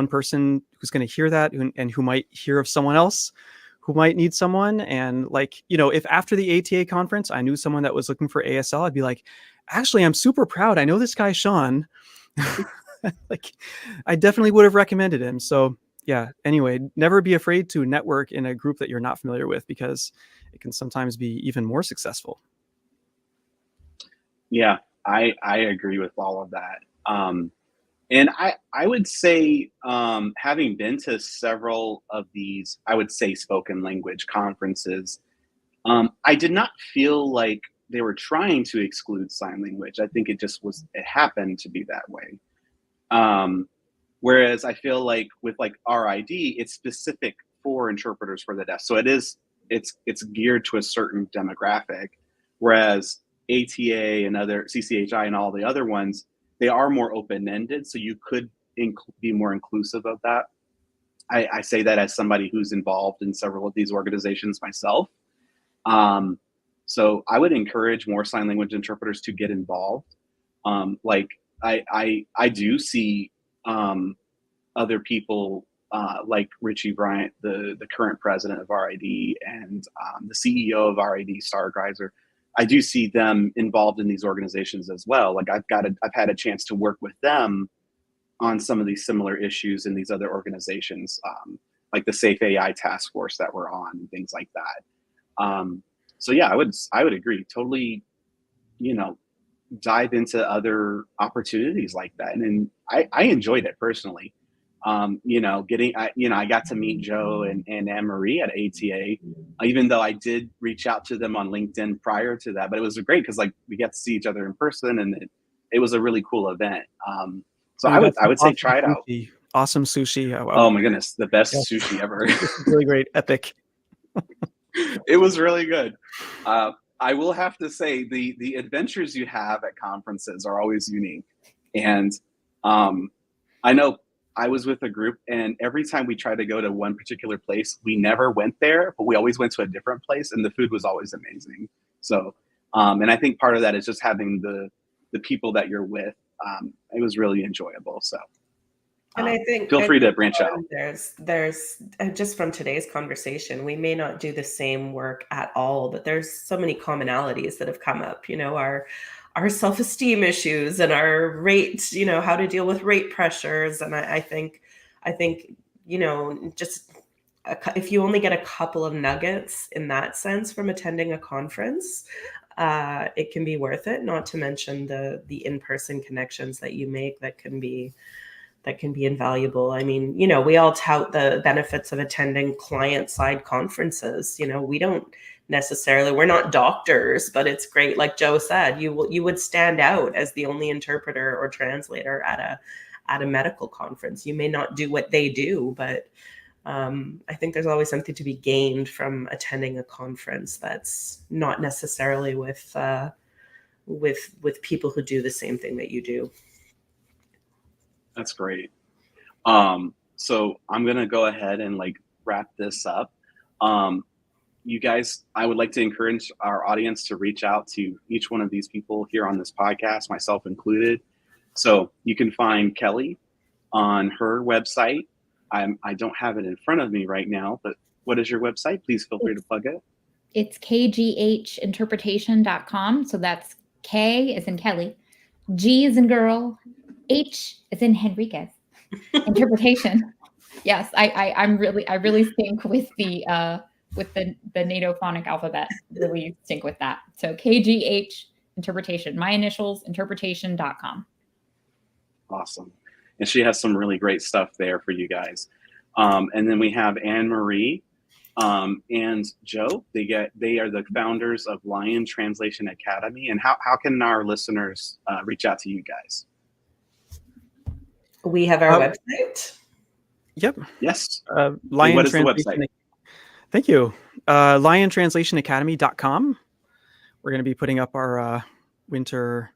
person who's going to hear that and who might hear of someone else who might need someone. And like, if after the ATA conference, I knew someone that was looking for ASL, I'd be like, actually, I'm super proud. I know this guy, Sean. Like, I definitely would have recommended him. So yeah, anyway, never be afraid to network in a group that you're not familiar with, because it can sometimes be even more successful. Yeah, I agree with all of that. And I would say, having been to several of these, I would say, spoken language conferences, I did not feel like they were trying to exclude sign language. I think it happened to be that way. Whereas I feel like with like RID, it's specific for interpreters for the deaf. So it's geared to a certain demographic. Whereas ATA and other CCHI and all the other ones, they are more open-ended, so you could be more inclusive of that. I say that as somebody who's involved in several of these organizations myself. So I would encourage more sign language interpreters to get involved. Like I do see other people like Richie Bryant, the current president of RID, and the CEO of RID, Stargreiser. I do see them involved in these organizations as well. Like I've had a chance to work with them on some of these similar issues in these other organizations, like the Safe AI task force that we're on, and things like that. So yeah, I would agree. Totally, dive into other opportunities like that. And I enjoyed it personally. I got to meet Joe and Anne Marie at ATA, even though I did reach out to them on LinkedIn prior to that, but it was great because like we got to see each other in person, and it was a really cool event. So I would say try it out. Awesome sushi. Oh my goodness, the best sushi ever. Really great, epic. It was really good. I will have to say the adventures you have at conferences are always unique. And I know I was with a group, and every time we tried to go to one particular place, we never went there, but we always went to a different place, and the food was always amazing. So, and I think part of that is just having the people that you're with. It was really enjoyable. So. And I think feel free to branch out. There's just from today's conversation, we may not do the same work at all, but there's so many commonalities that have come up. Our self-esteem issues and our rate. How to deal with rate pressures. And I think just if you only get a couple of nuggets in that sense from attending a conference, it can be worth it. Not to mention the in-person connections that you make that can be invaluable. I mean, we all tout the benefits of attending client-side conferences. We don't necessarily, we're not doctors, but it's great. Like Joe said, you would stand out as the only interpreter or translator at a medical conference. You may not do what they do, but I think there's always something to be gained from attending a conference that's not necessarily with people who do the same thing that you do. That's great. So I'm going to go ahead and wrap this up. You guys, I would like to encourage our audience to reach out to each one of these people here on this podcast, myself included. So you can find Kelly on her website. I don't have it in front of me right now, but what is your website? Please feel free to plug it. It's kghinterpretation.com. So that's K as in Kelly, G as in girl, H as in Henriquez. Interpretation. Yes, I really sync with the NATO phonic alphabet. Really sync with that. So KGH interpretation. My initials interpretation.com. Awesome. And she has some really great stuff there for you guys. And then we have Anne Marie and Joe. They are the founders of Lion Translation Academy. And how can our listeners reach out to you guys? We have our website. Yep. Yes. Lion what is the website? Thank you. LionTranslationAcademy.com. We're going to be putting up our winter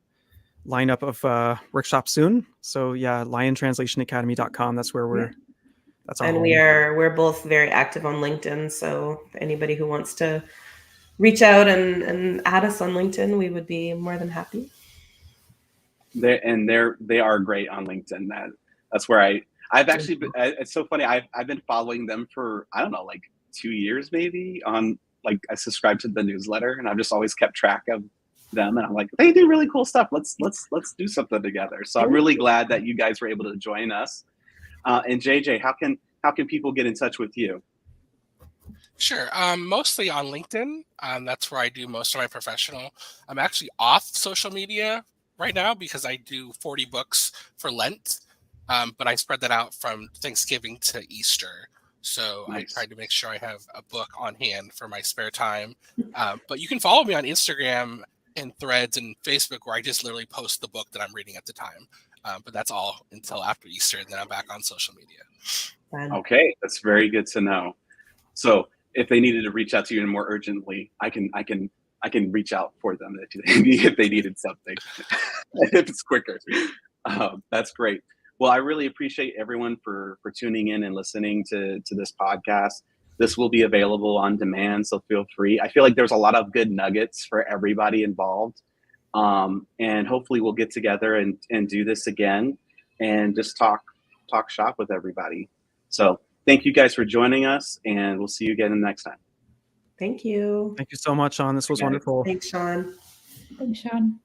lineup of workshops soon. So yeah, LionTranslationAcademy.com. That's where that's all. And we're both very active on LinkedIn. So anybody who wants to reach out and add us on LinkedIn, we would be more than happy. They are great on LinkedIn. That's where I've actually been, it's so funny. I've been following them for, I don't know, 2 years maybe on I subscribe to the newsletter, and I've just always kept track of them, and I'm like, they do really cool stuff. Let's do something together. So I'm really glad that you guys were able to join us. And JJ, how can people get in touch with you? Sure. Mostly on LinkedIn. That's where I do most of my professional. I'm actually off social media right now because I do 40 books for Lent, but I spread that out from Thanksgiving to Easter. So nice. I try to make sure I have a book on hand for my spare time. But you can follow me on Instagram and Threads and Facebook, where I just literally post the book that I'm reading at the time. But that's all until after Easter, and then I'm back on social media. Okay, that's very good to know. So if they needed to reach out to you more urgently, I can reach out for them if they needed something, if it's quicker. That's great. Well, I really appreciate everyone for tuning in and listening to this podcast. This will be available on demand, so feel free. I feel like there's a lot of good nuggets for everybody involved. And hopefully we'll get together and do this again and just talk shop with everybody. So thank you guys for joining us, and we'll see you again next time. Thank you. Thank you so much, Sean. This was wonderful. Thanks, Sean. Thanks, Sean.